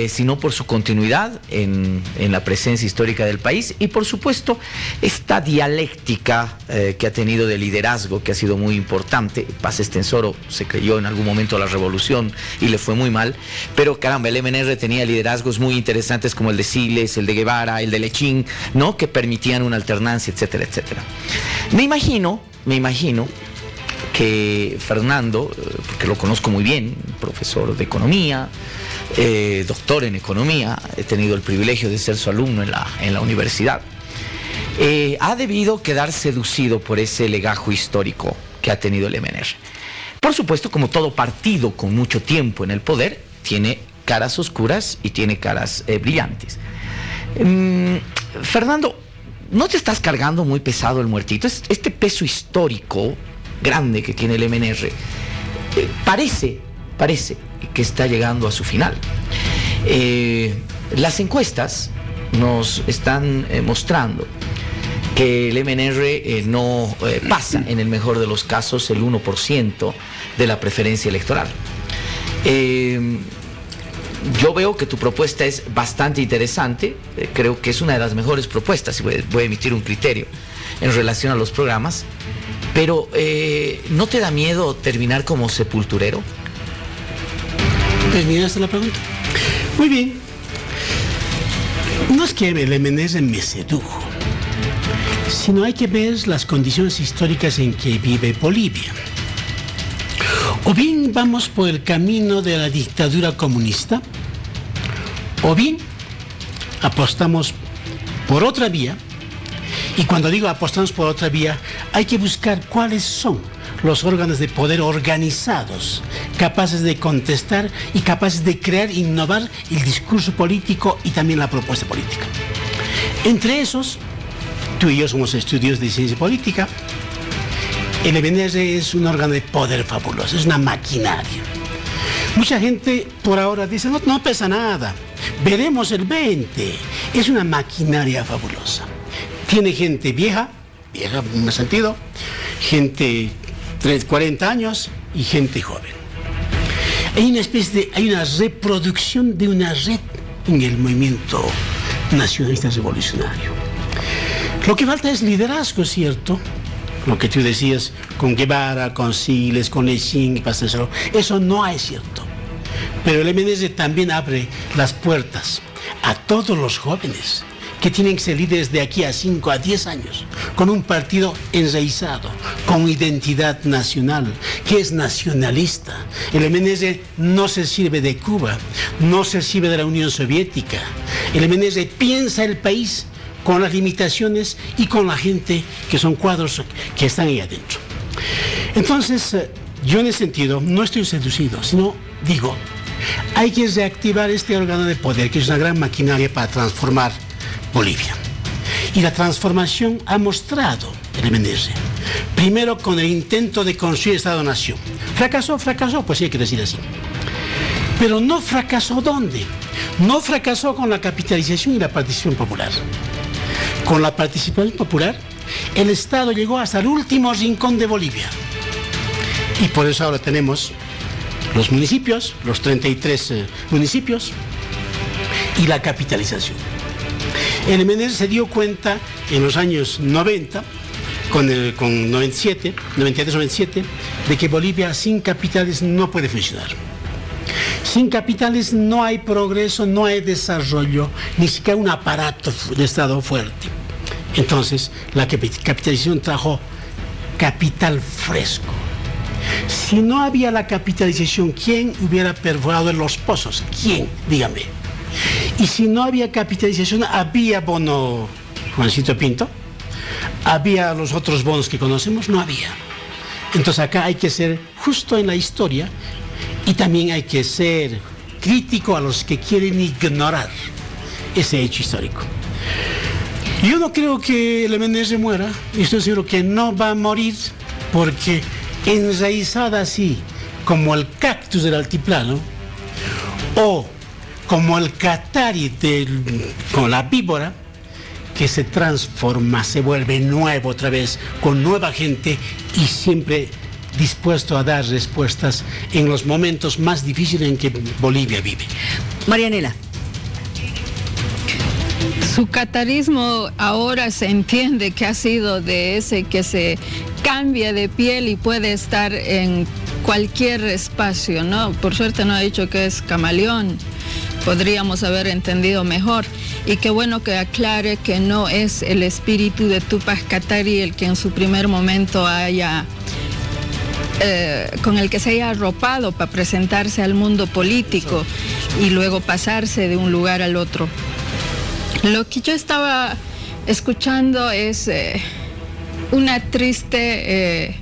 sino por su continuidad en la presencia histórica del país y por supuesto esta dialéctica que ha tenido de liderazgo que ha sido muy importante. Paz Estenssoro se creyó en algún momento a la revolución y le fue muy mal, pero caramba, el MNR tenía liderazgos muy interesantes como el de Siles, el de Guevara, el de Lechín, ¿no?, que permitían una alternancia, etcétera, etcétera. Me imagino que Fernando, porque lo conozco muy bien, profesor de economía, doctor en economía, he tenido el privilegio de ser su alumno en la universidad, ha debido quedar seducido por ese legajo histórico que ha tenido el MNR. Por supuesto, como todo partido con mucho tiempo en el poder, tiene caras oscuras y tiene caras brillantes. Fernando, ¿no te estás cargando muy pesado el muertito? Este peso histórico grande que tiene el MNR parece que está llegando a su final. Las encuestas nos están mostrando que el MNR no pasa, en el mejor de los casos, el 1% de la preferencia electoral. Yo veo que tu propuesta es bastante interesante, creo que es una de las mejores propuestas, y voy a emitir un criterio en relación a los programas, pero ¿no te da miedo terminar como sepulturero? ¿Terminaste la pregunta? Muy bien. No es que el MNR me sedujo, sino hay que ver las condiciones históricas en que vive Bolivia. O bien vamos por el camino de la dictadura comunista, o bien apostamos por otra vía. Y cuando digo apostamos por otra vía, hay que buscar cuáles son los órganos de poder organizados, capaces de contestar y capaces de crear e innovar el discurso político y también la propuesta política. Entre esos, tú y yo somos estudios de ciencia política. El MNR es un órgano de poder fabuloso, es una maquinaria. Mucha gente por ahora dice, no pesa nada, veremos el 20. Es una maquinaria fabulosa. Tiene gente vieja en un sentido, gente 40 años y gente joven. Hay una reproducción de una red en el movimiento nacionalista revolucionario. Lo que falta es liderazgo, ¿cierto? Lo que tú decías con Guevara, con Siles, con Lechín, eso no es cierto. Pero el MNR también abre las puertas a todos los jóvenes que tienen que ser líderes de aquí a 5 a 10 años, con un partido enraizado, con identidad nacional, que es nacionalista. El MNR no se sirve de Cuba, no se sirve de la Unión Soviética. El MNR piensa el país con las limitaciones y con la gente que son cuadros que están ahí adentro. Entonces, yo en ese sentido no estoy seducido, sino digo, hay que reactivar este órgano de poder, que es una gran maquinaria para transformar Bolivia. Y la transformación ha mostrado el MNR. Primero con el intento de construir Estado-Nación. Fracasó, pues sí hay que decir así. Pero no fracasó ¿dónde? No fracasó con la capitalización y la participación popular. Con la participación popular, el Estado llegó hasta el último rincón de Bolivia. Y por eso ahora tenemos los municipios, los 33 municipios, y la capitalización. El MNR se dio cuenta en los años 90, con 93-97, de que Bolivia sin capitales no puede funcionar. Sin capitales no hay progreso, no hay desarrollo, ni siquiera un aparato de Estado fuerte. Entonces, la capitalización trajo capital fresco. Si no había la capitalización, ¿quién hubiera perforado los pozos? ¿Quién? Dígame. Y si no había capitalización, ¿había bono Juancito Pinto? ¿Había los otros bonos que conocemos? No había. Entonces acá hay que ser justo en la historia y también hay que ser crítico a los que quieren ignorar ese hecho histórico. Yo no creo que el MNR muera, estoy seguro que no va a morir, porque enraizada así, como el cactus del altiplano, o como el catari con la víbora, que se transforma, se vuelve nuevo otra vez, con nueva gente y siempre dispuesto a dar respuestas en los momentos más difíciles en que Bolivia vive. Marianela. Su catarismo ahora se entiende que ha sido de ese que se cambia de piel y puede estar en cualquier espacio, ¿no? Por suerte no ha dicho que es camaleón. Podríamos haber entendido mejor. Y qué bueno que aclare que no es el espíritu de Tupac Katari el que en su primer momento con el que se haya arropado para presentarse al mundo político y luego pasarse de un lugar al otro. Lo que yo estaba escuchando es una triste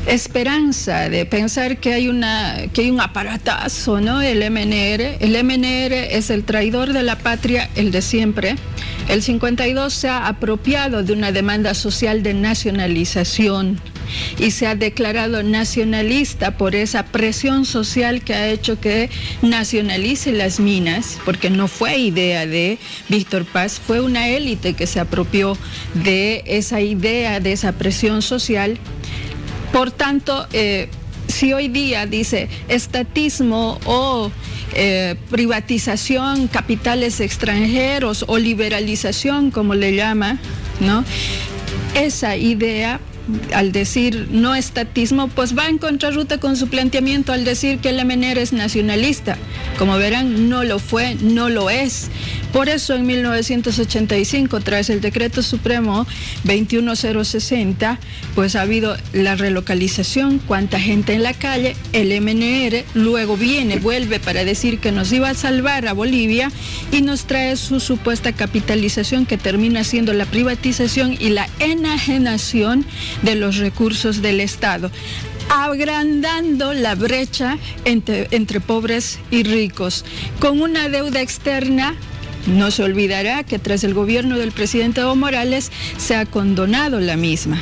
esperanza de pensar que hay un aparatazo, ¿no? El MNR es el traidor de la patria, el de siempre. El 52 se ha apropiado de una demanda social de nacionalización y se ha declarado nacionalista por esa presión social que ha hecho que nacionalice las minas, porque no fue idea de Víctor Paz, fue una élite que se apropió de esa idea, de esa presión social. Por tanto, si hoy día dice estatismo o privatización, capitales extranjeros o liberalización, como le llama, ¿no? Esa idea, al decir no estatismo, pues va en contrarruta con su planteamiento al decir que el MNR es nacionalista. Como verán, no lo fue, no lo es, Por eso en 1985, tras el decreto supremo 21060, pues ha habido la relocalización, cuánta gente en la calle, el MNR, luego vuelve para decir que nos iba a salvar a Bolivia y nos trae su supuesta capitalización que termina siendo la privatización y la enajenación de los recursos del Estado, agrandando la brecha entre pobres y ricos, con una deuda externa. No se olvidará que tras el gobierno del presidente Evo Morales se ha condonado la misma.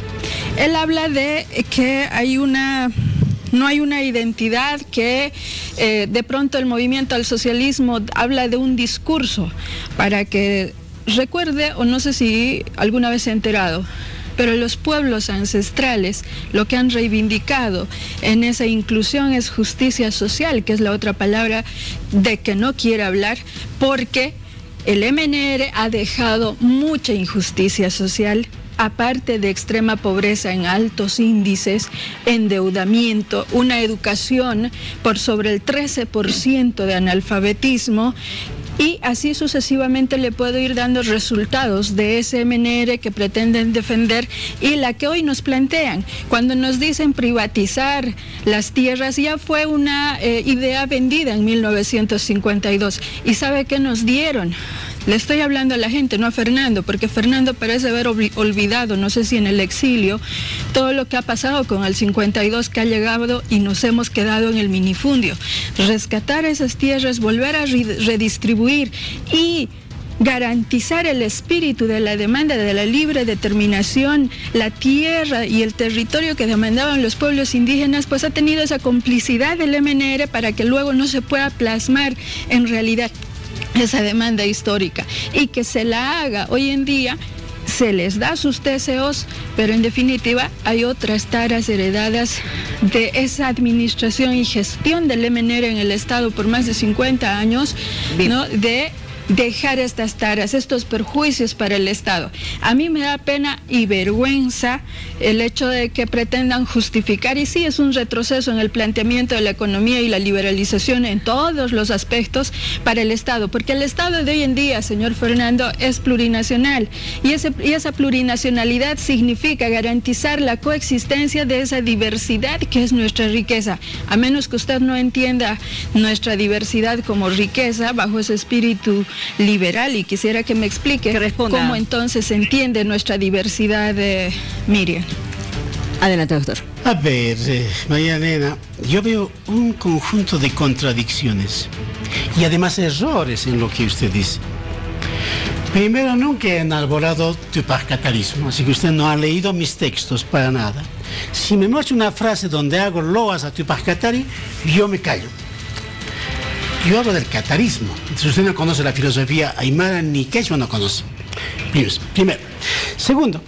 Él habla de que no hay una identidad, que de pronto el movimiento al socialismo habla de un discurso para que recuerde, o no sé si alguna vez se ha enterado, pero los pueblos ancestrales lo que han reivindicado en esa inclusión es justicia social, que es la otra palabra de que no quiere hablar, porque el MNR ha dejado mucha injusticia social, aparte de extrema pobreza en altos índices, endeudamiento, una educación por sobre el 13% de analfabetismo, y así sucesivamente le puedo ir dando resultados de ese MNR que pretenden defender y la que hoy nos plantean. Cuando nos dicen privatizar las tierras, ya fue una idea vendida en 1952. ¿Y sabe qué nos dieron? Le estoy hablando a la gente, no a Fernando, porque Fernando parece haber olvidado, no sé si en el exilio, todo lo que ha pasado con el 52, que ha llegado y nos hemos quedado en el minifundio. Rescatar esas tierras, volver a redistribuir y garantizar el espíritu de la demanda de la libre determinación, la tierra y el territorio que demandaban los pueblos indígenas, pues ha tenido esa complicidad del MNR para que luego no se pueda plasmar en realidad esa demanda histórica y que se la haga hoy en día. Se les da sus TCOs, pero en definitiva hay otras taras heredadas de esa administración y gestión del MNR en el Estado por más de 50 años, ¿no? De dejar estas taras, estos perjuicios para el Estado. A mí me da pena y vergüenza el hecho de que pretendan justificar, y sí es un retroceso en el planteamiento de la economía y la liberalización en todos los aspectos para el Estado, porque el Estado de hoy en día, señor Fernando, es plurinacional, y esa plurinacionalidad significa garantizar la coexistencia de esa diversidad que es nuestra riqueza. A menos que usted no entienda nuestra diversidad como riqueza bajo ese espíritu liberal, y quisiera que me explique cómo entonces se entiende nuestra diversidad, Miriam. Adelante, doctor. A ver, María Elena, yo veo un conjunto de contradicciones y además errores en lo que usted dice. Primero, nunca he enarbolado tupacatarismo, así que usted no ha leído mis textos para nada. Si me muestra una frase donde hago loas a Tupac Katari, yo me callo. Yo hablo del catarismo. Si usted no conoce la filosofía aymara ni quechua, no conoce. Primero. Segundo,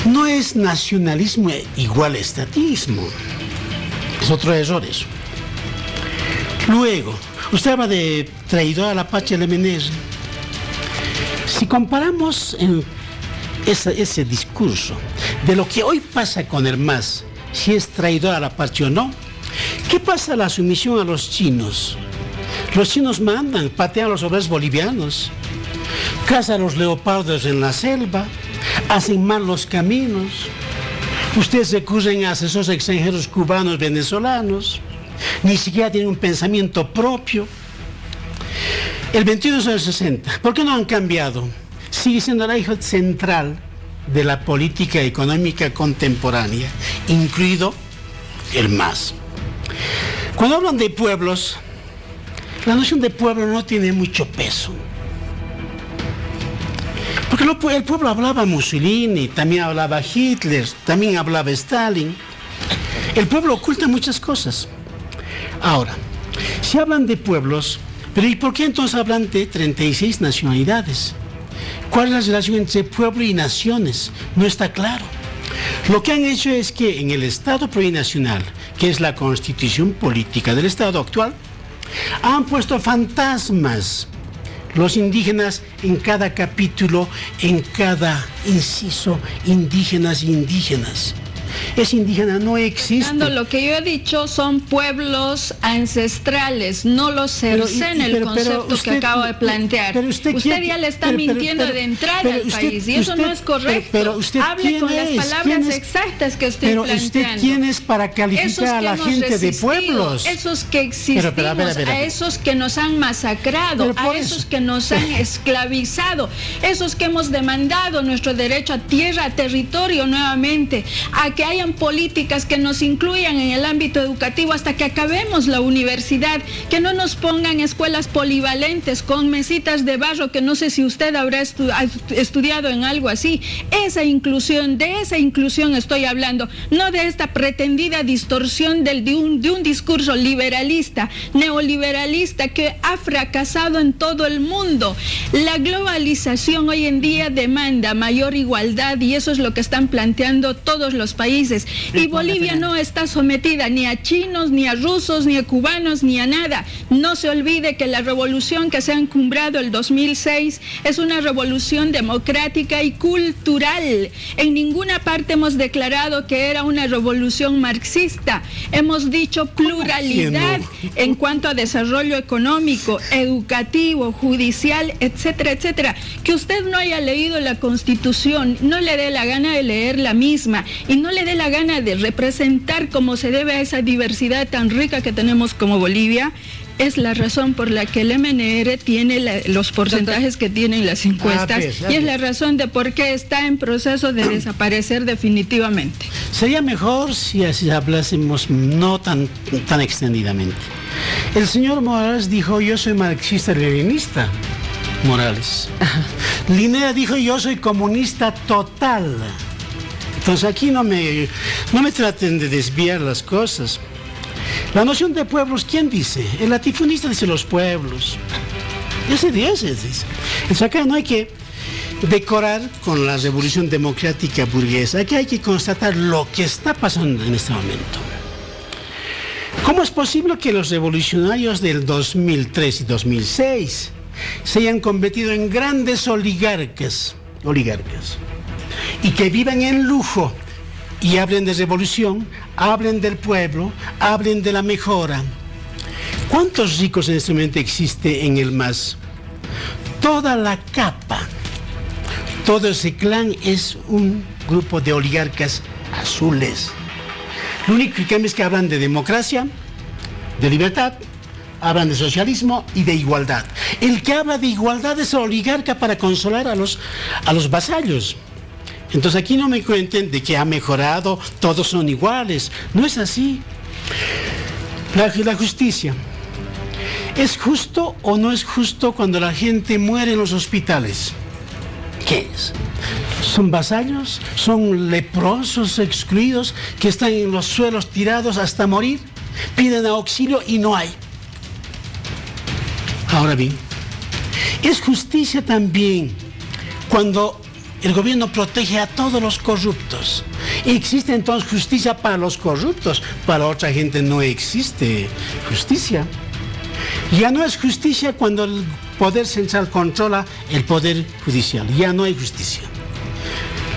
no es nacionalismo igual a estatismo. Es otro error eso. Luego, usted habla de traidor a la patria del MNR. Si comparamos ese discurso de lo que hoy pasa con el MAS, si es traidor a la patria o no, ¿qué pasa a la sumisión a los chinos? Los chinos mandan, patean a los obreros bolivianos, cazan a los leopardos en la selva, hacen mal los caminos. Ustedes recurren a asesores extranjeros cubanos, venezolanos, ni siquiera tienen un pensamiento propio. El 21/60, ¿por qué no han cambiado? Sigue siendo el eje central de la política económica contemporánea, incluido el MAS. Cuando hablan de pueblos, la noción de pueblo no tiene mucho peso. Porque el pueblo hablaba Mussolini, también hablaba Hitler, también hablaba Stalin. El pueblo oculta muchas cosas. Ahora, si hablan de pueblos, pero ¿y por qué entonces hablan de 36 nacionalidades? ¿Cuál es la relación entre pueblo y naciones? No está claro. Lo que han hecho es que en el Estado plurinacional, que es la constitución política del Estado actual, han puesto fantasmas, los indígenas en cada capítulo, en cada inciso, indígenas e indígenas. Es indígena, no existe. Lo que yo he dicho son pueblos ancestrales, no los cercena el concepto que acabo de plantear. Usted ya le está mintiendo de entrada al país y eso no es correcto. Hable con las palabras exactas que estoy planteando. ¿Usted quién es para calificar a la gente de pueblos? Esos que existimos, a esos que nos han masacrado, a esos que nos han esclavizado, esos que hemos demandado nuestro derecho a tierra, a territorio nuevamente, a que hayan políticas que nos incluyan en el ámbito educativo hasta que acabemos la universidad, que no nos pongan escuelas polivalentes con mesitas de barro, que no sé si usted habrá estudiado en algo así. De esa inclusión estoy hablando, no de esta pretendida distorsión de un discurso liberalista, neoliberalista que ha fracasado en todo el mundo. La globalización hoy en día demanda mayor igualdad y eso es lo que están planteando todos los países. Y Bolivia no está sometida ni a chinos, ni a rusos, ni a cubanos, ni a nada. No se olvide que la revolución que se ha encumbrado el 2006 es una revolución democrática y cultural. En ninguna parte hemos declarado que era una revolución marxista. Hemos dicho pluralidad en cuanto a desarrollo económico, educativo, judicial, etcétera, etcétera. Que usted no haya leído la Constitución, no le dé la gana de leer la misma y no le dé la gana de representar como se debe a esa diversidad tan rica que tenemos como Bolivia, es la razón por la que el MNR tiene los porcentajes que tienen las encuestas y es la razón de por qué está en proceso de desaparecer definitivamente. Sería mejor si así hablásemos no tan extendidamente. El señor Morales dijo, yo soy marxista-leninista. Morales. Linera dijo, yo soy comunista total. Entonces aquí no me traten de desviar las cosas. La noción de pueblos, ¿quién dice? El latifundista dice los pueblos. Ese dice. Entonces acá no hay que decorar con la revolución democrática burguesa. Aquí hay que constatar lo que está pasando en este momento. ¿Cómo es posible que los revolucionarios del 2003 y 2006 se hayan convertido en grandes oligarcas y que vivan en lujo y hablen de revolución, hablen del pueblo, hablen de la mejora? ¿Cuántos ricos en este momento existe en el MAS? Toda la capa, todo ese clan es un grupo de oligarcas azules. Lo único que cambia es que hablan de democracia, de libertad, hablan de socialismo y de igualdad. El que habla de igualdad es el oligarca para consolar a los vasallos. Entonces aquí no me cuenten de que ha mejorado, todos son iguales. No es así. La justicia. ¿Es justo o no es justo cuando la gente muere en los hospitales? ¿Qué es? ¿Son vasallos? ¿Son leprosos excluidos que están en los suelos tirados hasta morir? Piden auxilio y no hay. Ahora bien, es justicia también cuando el gobierno protege a todos los corruptos. ¿Existe entonces justicia para los corruptos? Para otra gente no existe justicia. Ya no es justicia cuando el poder central controla el poder judicial. Ya no hay justicia.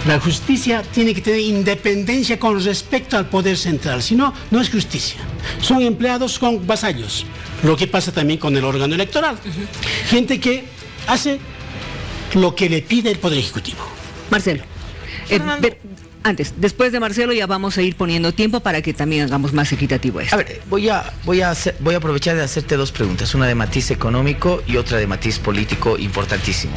La justicia tiene que tener independencia con respecto al poder central. Si no, no es justicia. Son empleados con vasallos. Lo que pasa también con el órgano electoral. Gente que hace lo que le pide el Poder Ejecutivo. Marcelo, después de Marcelo ya vamos a ir poniendo tiempo para que también hagamos más equitativo esto. A ver, voy a aprovechar de hacerte dos preguntas, una de matiz económico y otra de matiz político importantísimo.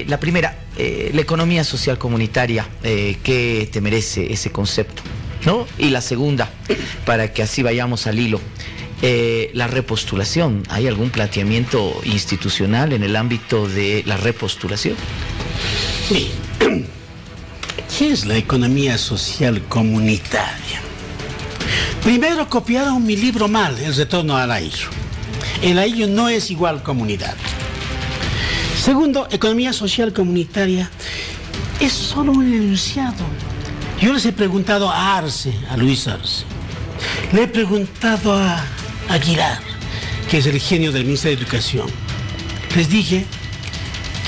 La primera, la economía social comunitaria, ¿qué te merece ese concepto? ¿No? Y la segunda, para que así vayamos al hilo. La repostulación, ¿hay algún planteamiento institucional en el ámbito de la repostulación? Sí. ¿Qué es la economía social comunitaria? Primero, copiaron mi libro mal, El retorno al Ayllo. El Ayllo no es igual comunidad. Segundo, economía social comunitaria es solo un enunciado. Yo les he preguntado a Arce, a Luis Arce. Le he preguntado a Aguilar, que es el genio del Ministerio de Educación. Les dije,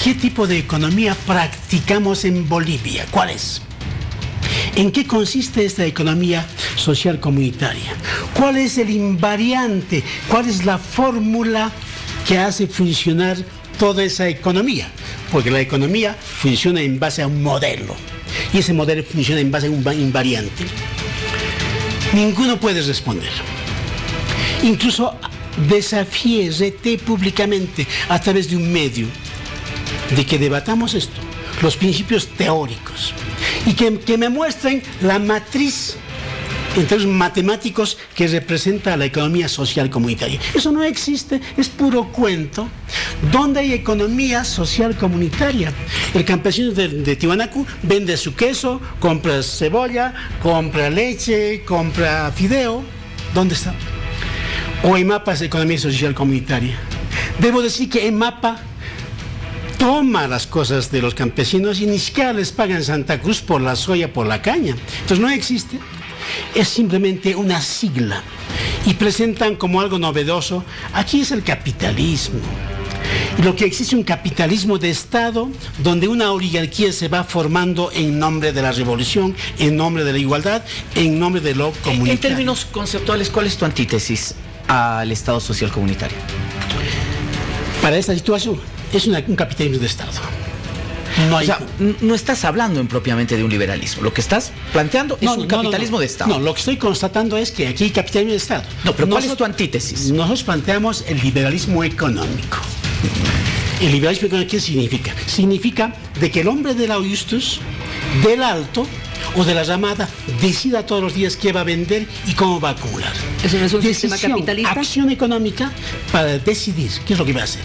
¿qué tipo de economía practicamos en Bolivia? ¿Cuál es? ¿En qué consiste esta economía social comunitaria? ¿Cuál es el invariante? ¿Cuál es la fórmula que hace funcionar toda esa economía? Porque la economía funciona en base a un modelo y ese modelo funciona en base a un invariante. Ninguno puede responder. Incluso desafié, reté públicamente a través de un medio de que debatamos esto, los principios teóricos, y que me muestren la matriz en términos matemáticos que representa la economía social comunitaria. Eso no existe, es puro cuento. ¿Dónde hay economía social comunitaria? El campesino de Tiwanaku vende su queso, compra cebolla, compra leche, compra fideo. ¿Dónde está? O EMAPA es economía social comunitaria. Debo decir que EMAPA toma las cosas de los campesinos y ni siquiera les paga en Santa Cruz por la soya, por la caña. Entonces no existe. Es simplemente una sigla y presentan como algo novedoso. Aquí es el capitalismo. Y lo que existe es un capitalismo de Estado donde una oligarquía se va formando en nombre de la revolución, en nombre de la igualdad, en nombre de lo comunitario. En términos conceptuales, ¿cuál es tu antítesis al Estado social comunitario? Para esta situación es un capitalismo de Estado. No hay... O sea, no estás hablando propiamente de un liberalismo. Lo que estás planteando es un capitalismo de Estado. No, lo que estoy constatando es que aquí hay capitalismo de Estado. No, pero ¿cuál es tu antítesis? Nosotros planteamos el liberalismo económico. ¿El liberalismo económico qué significa? Significa de que el hombre de la Justus, del alto o de la llamada, decida todos los días qué va a vender y cómo va a acumular. ¿Eso no es un sistema capitalista? Acción económica para decidir qué es lo que va a hacer,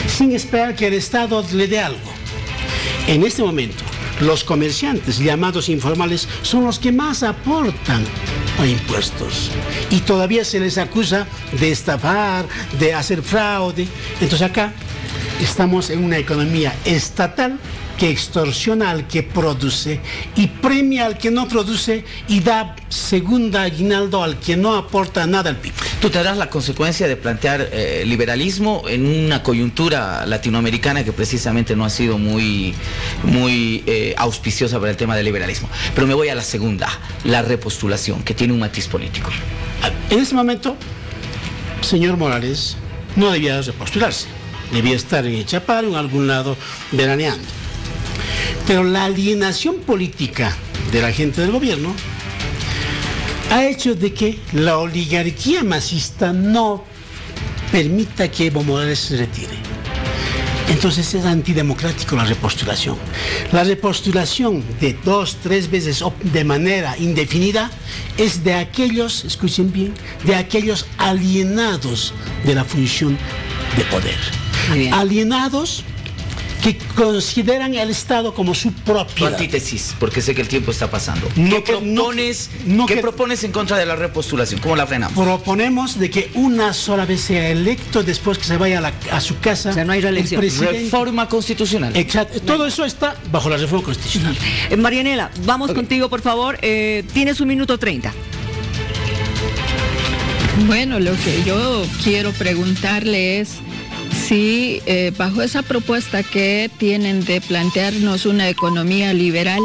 sin esperar que el Estado le dé algo. En este momento, los comerciantes llamados informales son los que más aportan a impuestos y todavía se les acusa de estafar, de hacer fraude. Entonces acá estamos en una economía estatal que extorsiona al que produce y premia al que no produce y da segunda aguinaldo al que no aporta nada al PIB. Tú tendrás la consecuencia de plantear liberalismo en una coyuntura latinoamericana que precisamente no ha sido muy auspiciosa para el tema del liberalismo. Pero me voy a la segunda, la repostulación, que tiene un matiz político. En este momento, señor Morales no debía repostularse, debía estar en Chapar o en algún lado veraneando. Pero la alienación política de la gente del gobierno ha hecho de que la oligarquía masista no permita que Evo Morales se retire. Entonces es antidemocrático la repostulación. La repostulación de 2, 3 veces o de manera indefinida es de aquellos, escuchen bien, de aquellos alienados de la función de poder. Alienados que consideran el Estado como su propiedad. Tu antítesis, porque sé que el tiempo está pasando. ¿Qué propones en contra de la repostulación? ¿Cómo la frenamos? Proponemos de que una sola vez sea electo, después que se vaya a su casa. O sea, no hay reelección. Reforma constitucional. Exacto. Todo eso está bajo la reforma constitucional. Marianela, vamos contigo, por favor. Tienes 1 minuto 30. Bueno, lo que yo quiero preguntarle es si bajo esa propuesta que tienen de plantearnos una economía liberal,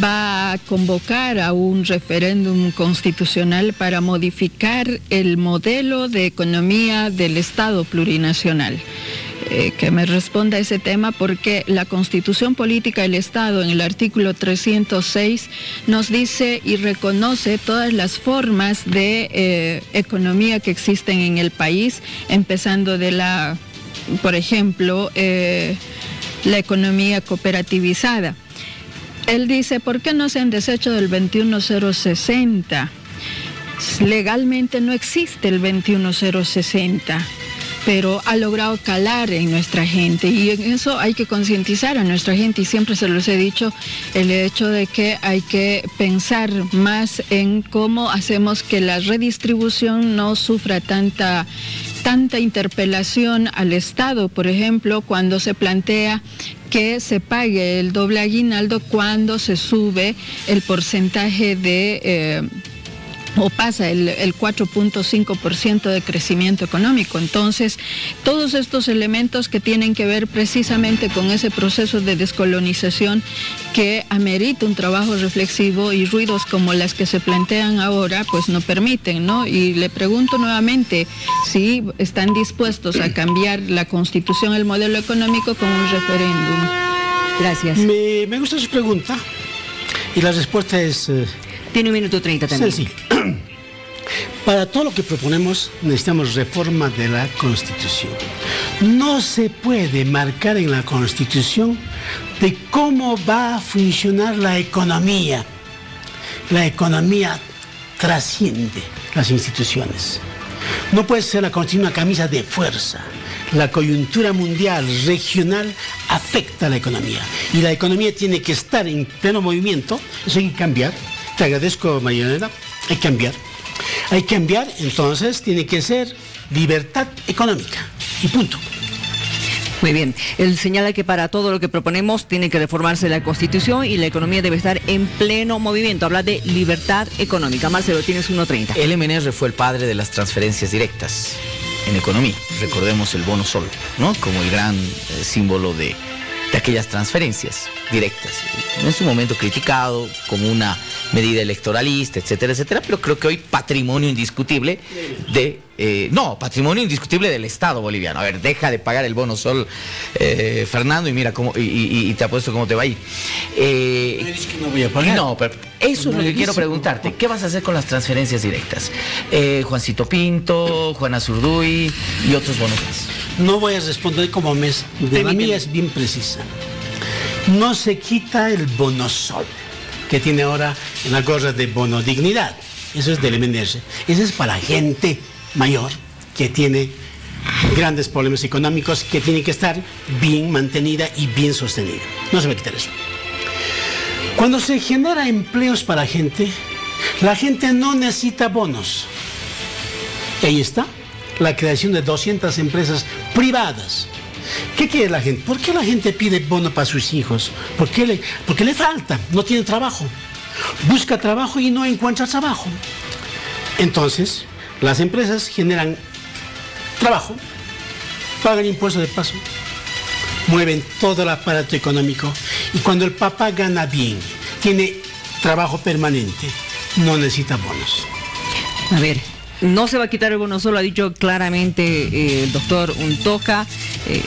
va a convocar a un referéndum constitucional para modificar el modelo de economía del Estado plurinacional. Que me responda ese tema, porque la Constitución Política del Estado en el artículo 306 nos dice y reconoce todas las formas de economía que existen en el país, empezando de por ejemplo, la economía cooperativizada. Él dice, ¿por qué no se han deshecho del 21060? Legalmente no existe el 21060. Pero ha logrado calar en nuestra gente y en eso hay que concientizar a nuestra gente, y siempre se los he dicho, el hecho de que hay que pensar más en cómo hacemos que la redistribución no sufra tanta interpelación al Estado. Por ejemplo, cuando se plantea que se pague el doble aguinaldo cuando se sube el porcentaje de o pasa el 4.5% de crecimiento económico. Entonces, todos estos elementos que tienen que ver precisamente con ese proceso de descolonización que amerita un trabajo reflexivo, y ruidos como las que se plantean ahora, pues no permiten, ¿no? Y le pregunto nuevamente si están dispuestos a cambiar la Constitución, el modelo económico con un referéndum. Gracias. Me gusta su pregunta y la respuesta es... Tiene 1 minuto 30 también. Sencillo. Para todo lo que proponemos necesitamos reforma de la Constitución. No se puede marcar en la Constitución de cómo va a funcionar la economía. La economía trasciende las instituciones. No puede ser la Constitución una camisa de fuerza. La coyuntura mundial, regional, afecta a la economía. Y la economía tiene que estar en pleno movimiento. Eso hay que cambiar. Te agradezco, Marianela. Hay que cambiar. Hay que cambiar, entonces tiene que ser libertad económica. Y punto. Muy bien. Él señala que para todo lo que proponemos tiene que reformarse la Constitución y la economía debe estar en pleno movimiento. Habla de libertad económica. Marcelo, tienes 1.30. El MNR fue el padre de las transferencias directas en economía. Recordemos el bono sol, ¿no? Como el gran símbolo de aquellas transferencias directas. En su momento criticado como una medida electoralista, etcétera, etcétera, pero creo que hoy patrimonio indiscutible patrimonio indiscutible del Estado boliviano. A ver, deja de pagar el bono sol, Fernando, y mira cómo, y te apuesto cómo te va a ir. No es que no voy a pagar. No, pero eso es lo que quiero preguntarte. ¿Qué vas a hacer con las transferencias directas? Juancito Pinto, Juana Zurduy y otros bonos más. No voy a responder como mes. La mía es bien precisa. No se quita el bono sol que tiene ahora en la gorra de bono dignidad. Eso es del MNR. Eso es para gente mayor que tiene grandes problemas económicos, que tiene que estar bien mantenida y bien sostenida. No se va a quitar eso. Cuando se genera empleos para la gente no necesita bonos. Ahí está la creación de 200 empresas privadas. ¿Qué quiere la gente? ¿Por qué la gente pide bono para sus hijos? Porque le falta, no tiene trabajo. Busca trabajo y no encuentra trabajo. Entonces, las empresas generan trabajo, pagan impuestos de paso, mueven todo el aparato económico, y cuando el papá gana bien, tiene trabajo permanente, no necesita bonos. A ver, no se va a quitar el bono solo, ha dicho claramente el doctor Untoja.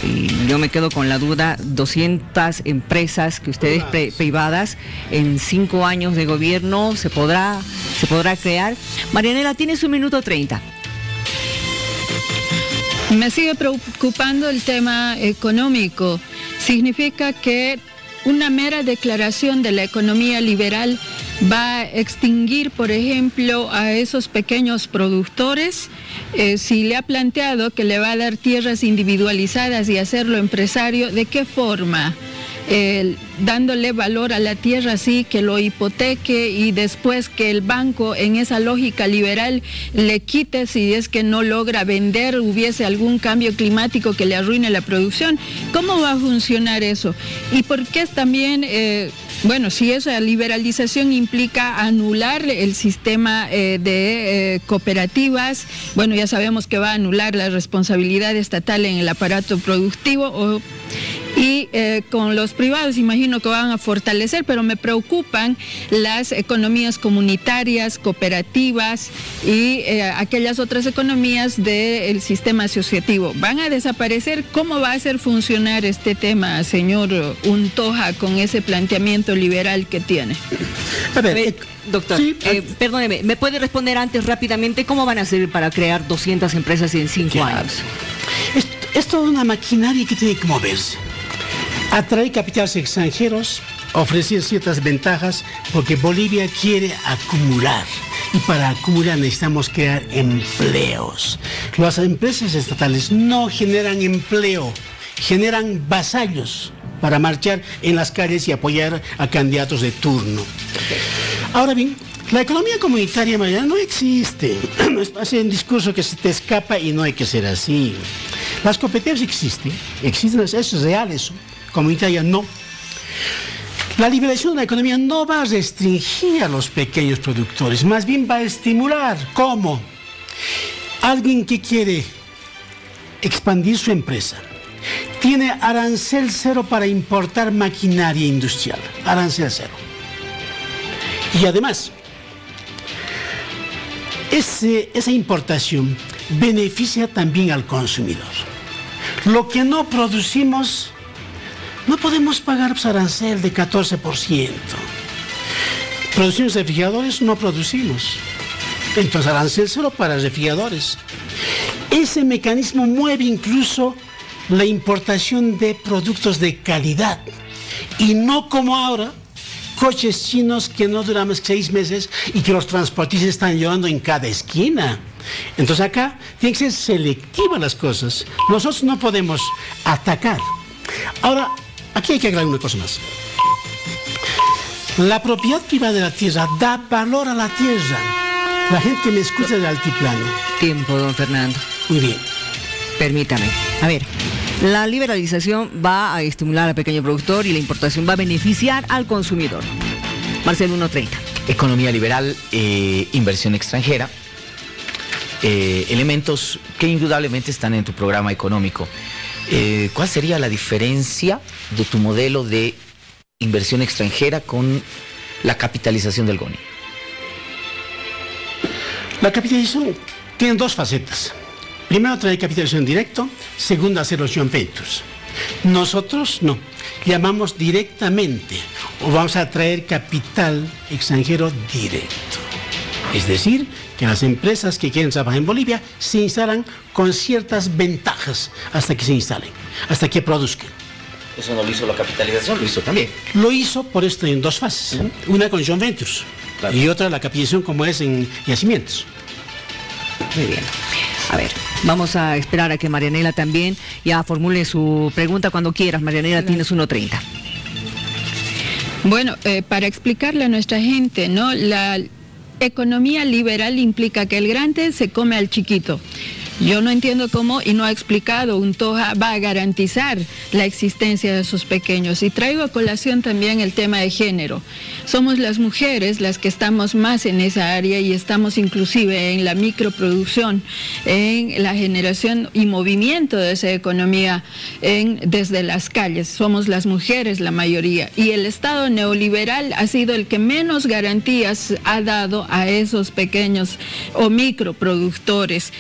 Y yo me quedo con la duda, 200 empresas que ustedes privadas en 5 años de gobierno se podrá crear. Marianela, tienes 1 minuto 30. Me sigue preocupando el tema económico. Significa que una mera declaración de la economía liberal va a extinguir, por ejemplo, a esos pequeños productores. Si le ha planteado que le va a dar tierras individualizadas y hacerlo empresario, ¿de qué forma? Dándole valor a la tierra así que lo hipoteque y después que el banco en esa lógica liberal le quite si es que no logra vender, hubiese algún cambio climático que le arruine la producción. ¿Cómo va a funcionar eso? ¿Y por qué es también, si esa liberalización implica anular el sistema de cooperativas, ya sabemos que va a anular la responsabilidad estatal en el aparato productivo y con los privados imagino que van a fortalecer, pero me preocupan las economías comunitarias, cooperativas y aquellas otras economías del sistema asociativo. ¿Van a desaparecer? ¿Cómo va a hacer funcionar este tema, señor Untoja, con ese planteamiento liberal que tiene? A ver, doctor, sí, perdóneme, ¿me puede responder antes rápidamente cómo van a hacer para crear 200 empresas en 5 años? Esto es una maquinaria que tiene que moverse. Atraer capitales extranjeros, ofrecer ciertas ventajas, porque Bolivia quiere acumular. Y para acumular necesitamos crear empleos. Las empresas estatales no generan empleo, generan vasallos para marchar en las calles y apoyar a candidatos de turno. Ahora bien, la economía comunitaria Mariana no existe. Es un discurso que se te escapa y no hay que ser así. Las cooperativas existen, eso es real eso. Comunitaria no. La liberación de la economía no va a restringir a los pequeños productores, más bien va a estimular. ¿Cómo? Alguien que quiere expandir su empresa tiene arancel cero para importar maquinaria industrial, arancel cero. Y además, esa importación beneficia también al consumidor. Lo que no producimos, no podemos pagar arancel de 14%. Producimos refrigeradores, no producimos. Entonces arancel solo para refrigeradores. Ese mecanismo mueve incluso la importación de productos de calidad. Y no como ahora, coches chinos que no duran más que 6 meses y que los transportistas están llevando en cada esquina. Entonces acá tienen que ser selectivas las cosas. Nosotros no podemos atacar. Ahora, aquí hay que aclarar una cosa más. La propiedad privada de la tierra da valor a la tierra. La gente que me escucha del altiplano. Tiempo, don Fernando. Muy bien. Permítame. A ver, la liberalización va a estimular al pequeño productor y la importación va a beneficiar al consumidor. Marcelo 1.30. Economía liberal, inversión extranjera, elementos que indudablemente están en tu programa económico. ¿Cuál sería la diferencia de tu modelo de inversión extranjera con la capitalización del GONI? La capitalización tiene 2 facetas. Primero, traer capitalización directo. Segundo, hacer los joint ventures. Nosotros no. Llamamos directamente o vamos a traer capital extranjero directo. Es decir, que las empresas que quieren trabajar en Bolivia se instalan con ciertas ventajas hasta que se instalen, hasta que produzcan. Eso no lo hizo la capitalización, lo hizo también. Lo hizo por esto en 2 fases. Una con joint ventures, claro, y otra la capitalización como es en yacimientos. Muy bien. A ver, vamos a esperar a que Marianela también ya formule su pregunta cuando quieras. Marianela, claro. Tienes 1.30. Bueno, para explicarle a nuestra gente, ¿no? La economía liberal implica que el grande se come al chiquito. Yo no entiendo cómo, y no ha explicado, Untoja va a garantizar la existencia de esos pequeños. Y traigo a colación también el tema de género. Somos las mujeres las que estamos más en esa área y estamos inclusive en la microproducción, en la generación y movimiento de esa economía desde las calles. Somos las mujeres la mayoría. Y el Estado neoliberal ha sido el que menos garantías ha dado a esos pequeños o microproductores.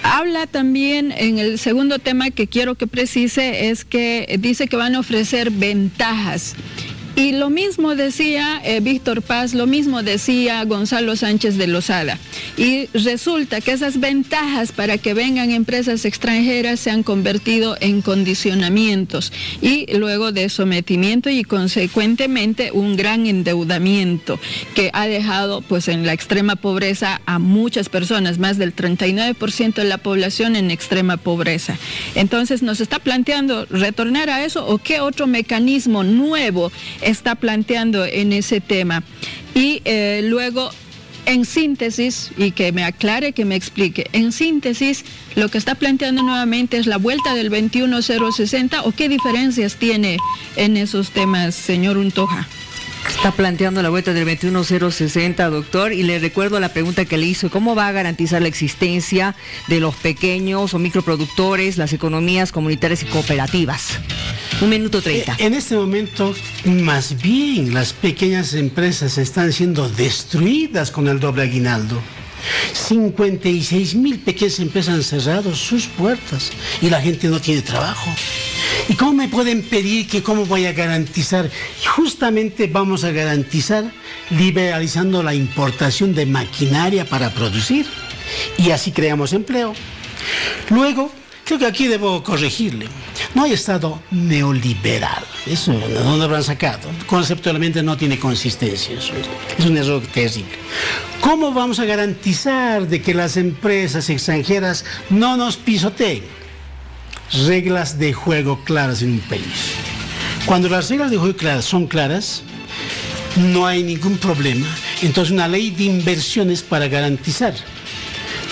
Habla también en el segundo tema que quiero que precise, es que dice que van a ofrecer ventajas. Y lo mismo decía Víctor Paz, lo mismo decía Gonzalo Sánchez de Lozada. Y resulta que esas ventajas para que vengan empresas extranjeras se han convertido en condicionamientos y luego de sometimiento y consecuentemente un gran endeudamiento que ha dejado pues en la extrema pobreza a muchas personas, más del 39% de la población en extrema pobreza. Entonces nos está planteando retornar a eso, o qué otro mecanismo nuevo está planteando en ese tema. Y luego, en síntesis, y que me aclare, que me explique, en síntesis, lo que está planteando nuevamente es la vuelta del 21.060, o qué diferencias tiene en esos temas, señor Untoja. Está planteando la vuelta del 21.060, doctor, y le recuerdo la pregunta que le hizo: ¿cómo va a garantizar la existencia de los pequeños o microproductores, las economías comunitarias y cooperativas? 1:30. En este momento, más bien, las pequeñas empresas están siendo destruidas con el doble aguinaldo. 56.000 pequeñas empresas han cerrado sus puertas y la gente no tiene trabajo. ¿Y cómo me pueden pedir que cómo voy a garantizar? Justamente vamos a garantizar liberalizando la importación de maquinaria para producir, y así creamos empleo. Luego, creo que aquí debo corregirle. No hay Estado neoliberal. Eso no lo habrán sacado. Conceptualmente no tiene consistencia. Eso es un error terrible. ¿Cómo vamos a garantizar de que las empresas extranjeras no nos pisoteen? Reglas de juego claras en un país. Cuando las reglas de juego son claras, no hay ningún problema. Entonces una ley de inversiones para garantizar.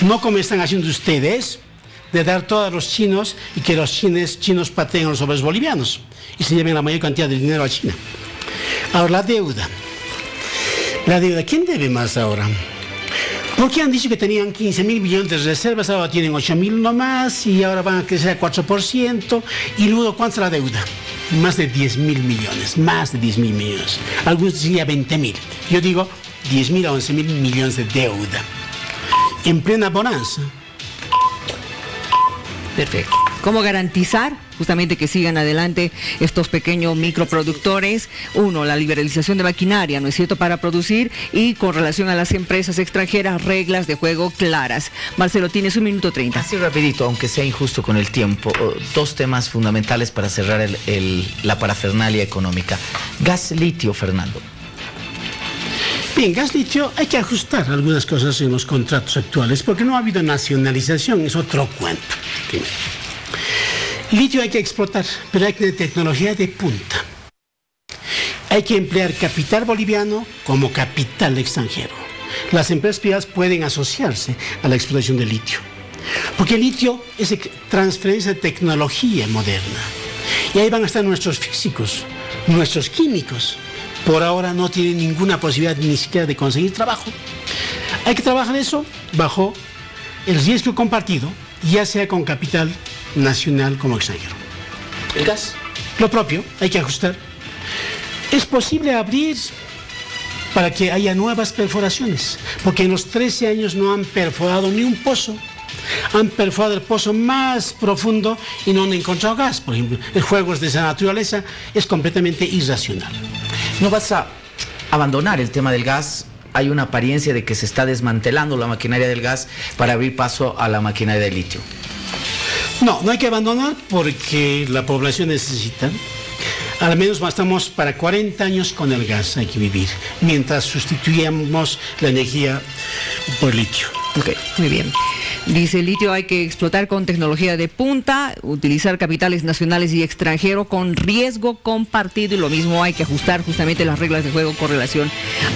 No como están haciendo ustedes, de dar todo a los chinos y que los chinos pateen a los obreros bolivianos y se lleven la mayor cantidad de dinero a China. Ahora, la deuda. La deuda, ¿quién debe más ahora? Porque han dicho que tenían 15.000 millones de reservas, ahora tienen 8.000 nomás y ahora van a crecer a 4%. Y luego, ¿cuánto es la deuda? Más de 10.000 millones, más de 10.000 millones. Algunos decían 20.000. Yo digo 10.000 a 11.000 millones de deuda. En plena bonanza. Perfecto. ¿Cómo garantizar justamente que sigan adelante estos pequeños microproductores? Uno, la liberalización de maquinaria, ¿no es cierto?, para producir, y con relación a las empresas extranjeras, reglas de juego claras. Marcelo, tienes 1 minuto 30. Así rapidito, aunque sea injusto con el tiempo, 2 temas fundamentales para cerrar la parafernalia económica. Gas litio, Fernando. Bien, gas litio, hay que ajustar algunas cosas en los contratos actuales porque no ha habido nacionalización, es otro cuento. Primero. Litio hay que explotar, pero hay que tener tecnología de punta. Hay que emplear capital boliviano como capital extranjero. Las empresas privadas pueden asociarse a la explotación de litio, porque el litio es transferencia de tecnología moderna. Y ahí van a estar nuestros físicos, nuestros químicos. Por ahora no tienen ninguna posibilidad ni siquiera de conseguir trabajo. Hay que trabajar eso bajo el riesgo compartido, ya sea con capital nacional como extranjero. ¿El gas? Lo propio, hay que ajustar. Es posible abrir para que haya nuevas perforaciones, porque en los 13 años no han perforado ni un pozo. Han perforado el pozo más profundo y no han encontrado gas, por ejemplo. El juego de esa naturaleza es completamente irracional. ¿No vas a abandonar el tema del gas? Hay una apariencia de que se está desmantelando la maquinaria del gas para abrir paso a la maquinaria del litio. No, no hay que abandonar porque la población necesita. Al menos estamos para 40 años con el gas, hay que vivir, mientras sustituyamos la energía por litio. Ok, muy bien. Dice, el litio hay que explotar con tecnología de punta, utilizar capitales nacionales y extranjeros con riesgo compartido, y lo mismo hay que ajustar justamente las reglas de juego con relación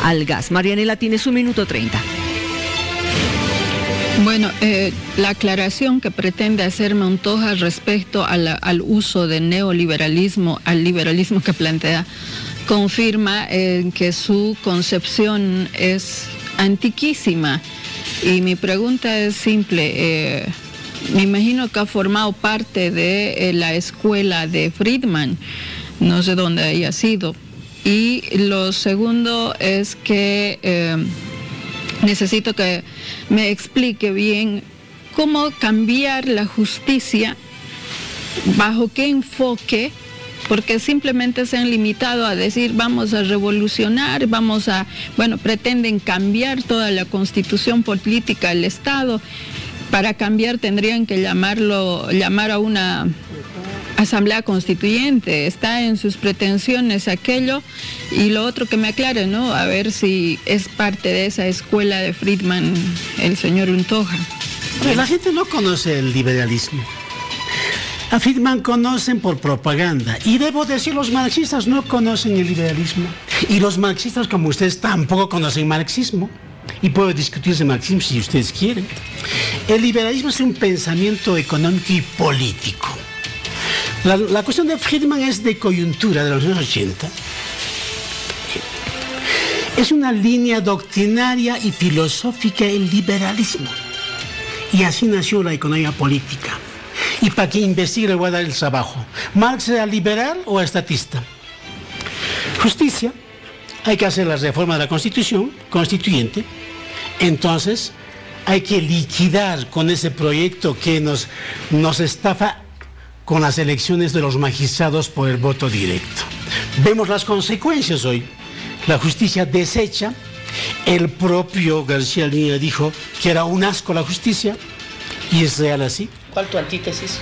al gas. Marianela, tienes 1 minuto 30. Bueno, la aclaración que pretende hacer Montoja respecto al uso de neoliberalismo, al liberalismo que plantea, confirma que su concepción es antiquísima. Y mi pregunta es simple, me imagino que ha formado parte de la escuela de Friedman, no sé dónde haya sido. Y lo segundo es que necesito que me explique bien cómo cambiar la justicia, bajo qué enfoque, porque simplemente se han limitado a decir vamos a revolucionar, pretenden cambiar toda la constitución política del Estado. Para cambiar tendrían que llamar a una asamblea constituyente. Está en sus pretensiones aquello. Y lo otro que me aclare, ¿no? A ver si es parte de esa escuela de Friedman el señor Montoja. La gente no conoce el liberalismo. A Friedman conocen por propaganda. Y debo decir, los marxistas no conocen el liberalismo. Y los marxistas, como ustedes, tampoco conocen marxismo. Y puedo discutirse marxismo si ustedes quieren. El liberalismo es un pensamiento económico y político. La cuestión de Friedman es de coyuntura de los años 80. Es una línea doctrinaria y filosófica el liberalismo. Y así nació la economía política. Y para que investigue le voy a dar el trabajo. ¿Marx era liberal o estatista? Justicia. Hay que hacer la reforma de la Constitución constituyente. Entonces hay que liquidar con ese proyecto que nos estafa con las elecciones de los magistrados por el voto directo. Vemos las consecuencias hoy. La justicia deshecha. El propio García Línea dijo que era un asco la justicia. Y es real así. ¿Cuál tu antítesis?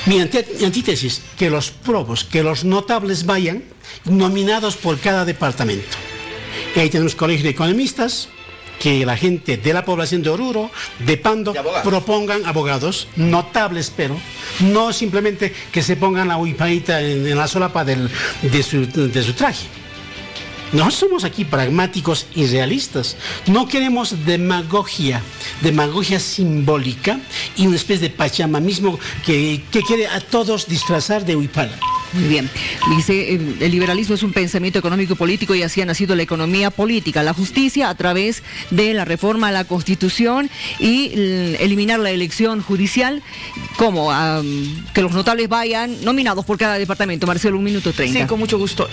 Mi antítesis, que los probos, que los notables vayan nominados por cada departamento. Y ahí tenemos colegios de economistas, que la gente de la población de Oruro, de Pando, propongan abogados notables, pero no simplemente que se pongan la huipadita en la solapa de su traje. Nosotros somos aquí pragmáticos y realistas. No queremos demagogia simbólica y una especie de pachamamismo que quiere a todos disfrazar de huipala. Muy bien. Dice, el liberalismo es un pensamiento económico y político y así ha nacido la economía política, la justicia a través de la reforma a la Constitución y eliminar la elección judicial, como que los notables vayan nominados por cada departamento. Marcelo, 1 minuto 30. Sí, con mucho gusto.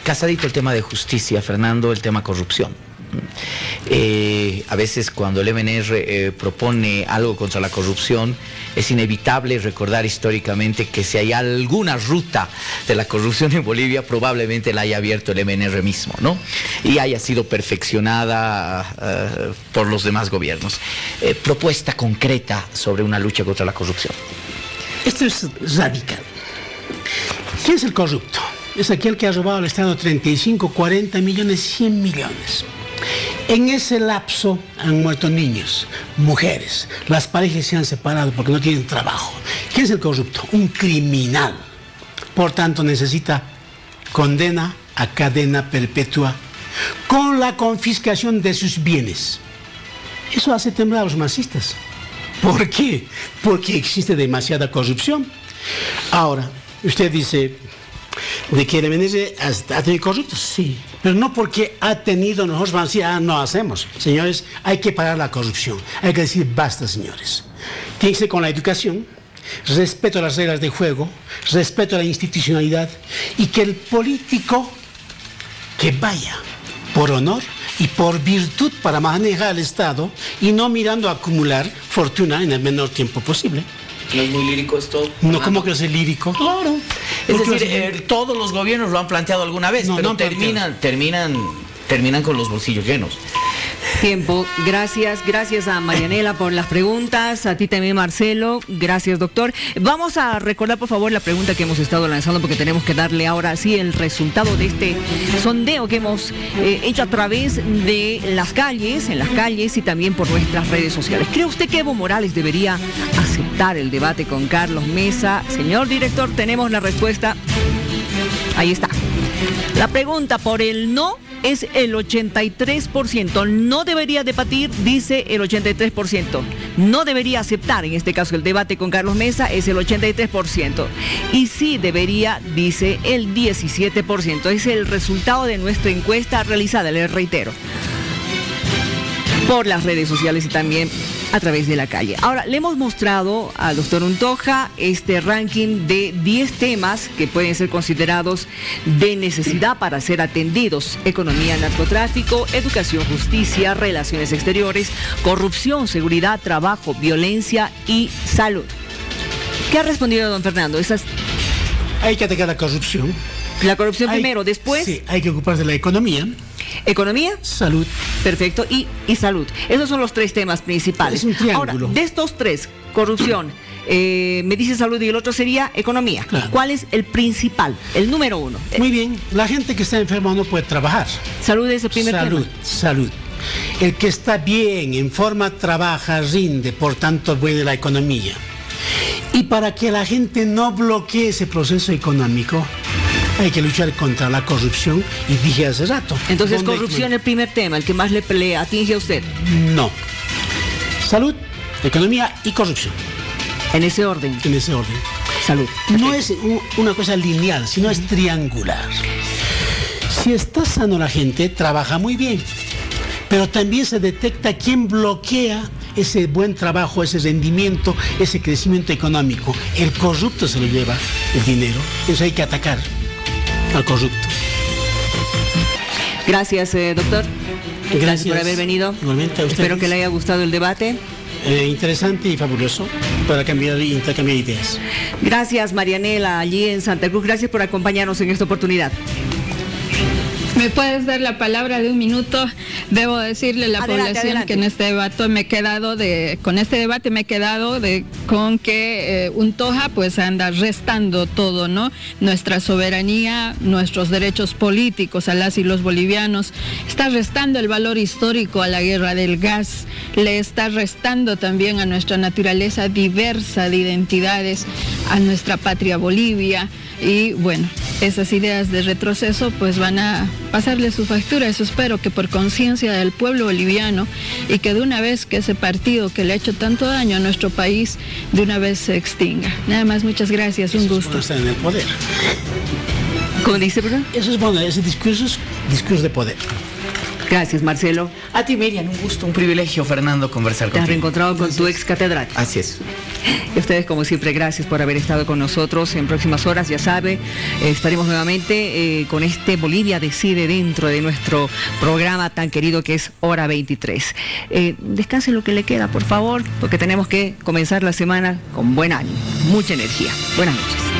Casadito el tema de justicia, Fernando, el tema corrupción. A veces cuando el MNR propone algo contra la corrupción, es inevitable recordar históricamente que si hay alguna ruta de la corrupción en Bolivia, probablemente la haya abierto el MNR mismo, ¿no? Y haya sido perfeccionada por los demás gobiernos. Propuesta concreta sobre una lucha contra la corrupción. Esto es radical. ¿Quién es el corrupto? Es aquel que ha robado al Estado 35, 40 millones, 100 millones. En ese lapso han muerto niños, mujeres, las parejas se han separado porque no tienen trabajo. ¿Quién es el corrupto? Un criminal. Por tanto, necesita condena a cadena perpetua con la confiscación de sus bienes. Eso hace temblar a los masistas. ¿Por qué? Porque existe demasiada corrupción. Ahora, usted dice de que el MNR ha tenido corruptos, sí, pero no porque ha tenido, nosotros vamos a decir, no hacemos. Señores, hay que parar la corrupción, hay que decir basta, señores. Tiene que ser con la educación, respeto a las reglas de juego, respeto a la institucionalidad y que el político que vaya por honor y por virtud para manejar el Estado y no mirando a acumular fortuna en el menor tiempo posible. ¿No es muy lírico esto? No, ¿cómo que es lírico? Claro. Es decir, todos los gobiernos lo han planteado alguna vez, pero terminan con los bolsillos llenos. Tiempo. Gracias a Marianela por las preguntas, a ti también, Marcelo. Gracias, doctor. Vamos a recordar, por favor, la pregunta que hemos estado lanzando, porque tenemos que darle ahora sí el resultado de este sondeo que hemos hecho a través de las calles, en las calles y también por nuestras redes sociales. ¿Cree usted que Evo Morales debería aceptar el debate con Carlos Mesa? Señor director, tenemos la respuesta. Ahí está. La pregunta por el no es el 83%. No debería debatir, dice el 83%. No debería aceptar, en este caso, el debate con Carlos Mesa, es el 83%. Y sí debería, dice el 17%. Es el resultado de nuestra encuesta realizada, les reitero, por las redes sociales y también a través de la calle. Ahora, le hemos mostrado al doctor Untoja este ranking de 10 temas que pueden ser considerados de necesidad para ser atendidos: economía, narcotráfico, educación, justicia, relaciones exteriores, corrupción, seguridad, trabajo, violencia y salud. ¿Qué ha respondido don Fernando? Hay que atacar la corrupción. La corrupción primero, después... Sí, hay que ocuparse de la economía. ¿Economía? Salud. Perfecto, y salud. Esos son los 3 temas principales. Es un triángulo. Ahora, de estos 3, corrupción, me dice salud y el otro sería economía. Claro. ¿Cuál es el principal, el número 1? Muy bien, la gente que está enferma no puede trabajar. Salud es el primer tema. Salud. El que está bien, en forma, trabaja, rinde, por tanto, vuelve la economía. Y para que la gente no bloquee ese proceso económico, hay que luchar contra la corrupción, y dije hace rato. Entonces, corrupción el primer tema, el que más le atinge a usted. No. Salud, economía y corrupción. En ese orden. En ese orden. Salud. No es una cosa lineal, sino es triangular. Si está sano la gente, trabaja muy bien. Pero también se detecta quién bloquea ese buen trabajo, ese rendimiento, ese crecimiento económico. El corrupto se lo lleva el dinero. Eso hay que atacar al corrupto. Gracias, doctor. Gracias por haber venido. Igualmente a ustedes. Espero que le haya gustado el debate. Interesante y fabuloso para intercambiar ideas. Gracias, Marianela, allí en Santa Cruz. Gracias por acompañarnos en esta oportunidad. ¿Me puedes dar la palabra de 1 minuto? Debo decirle a la población que en este debate me he quedado con que Untoja pues anda restando todo, ¿no? Nuestra soberanía, nuestros derechos políticos a las y los bolivianos, está restando el valor histórico a la guerra del gas, le está restando también a nuestra naturaleza diversa de identidades, a nuestra patria Bolivia. Y bueno, esas ideas de retroceso pues van a pasarle su factura. Eso espero, que por conciencia del pueblo boliviano, y que de una vez que ese partido que le ha hecho tanto daño a nuestro país de una vez se extinga. Nada más, muchas gracias, un gusto. Estar en el poder. ¿Cómo dice, perdón? Eso es bueno, ese discurso de poder. Gracias, Marcelo. A ti, Miriam, un gusto, un privilegio, Fernando, conversar Te has contigo. reencontrado con tu ex catedrático. Así es. Y a ustedes, como siempre, gracias por haber estado con nosotros. En próximas horas, ya sabe, estaremos nuevamente con este Bolivia Decide dentro de nuestro programa tan querido que es Hora 23. Descanse lo que le queda, por favor, porque tenemos que comenzar la semana con buen ánimo, mucha energía. Buenas noches.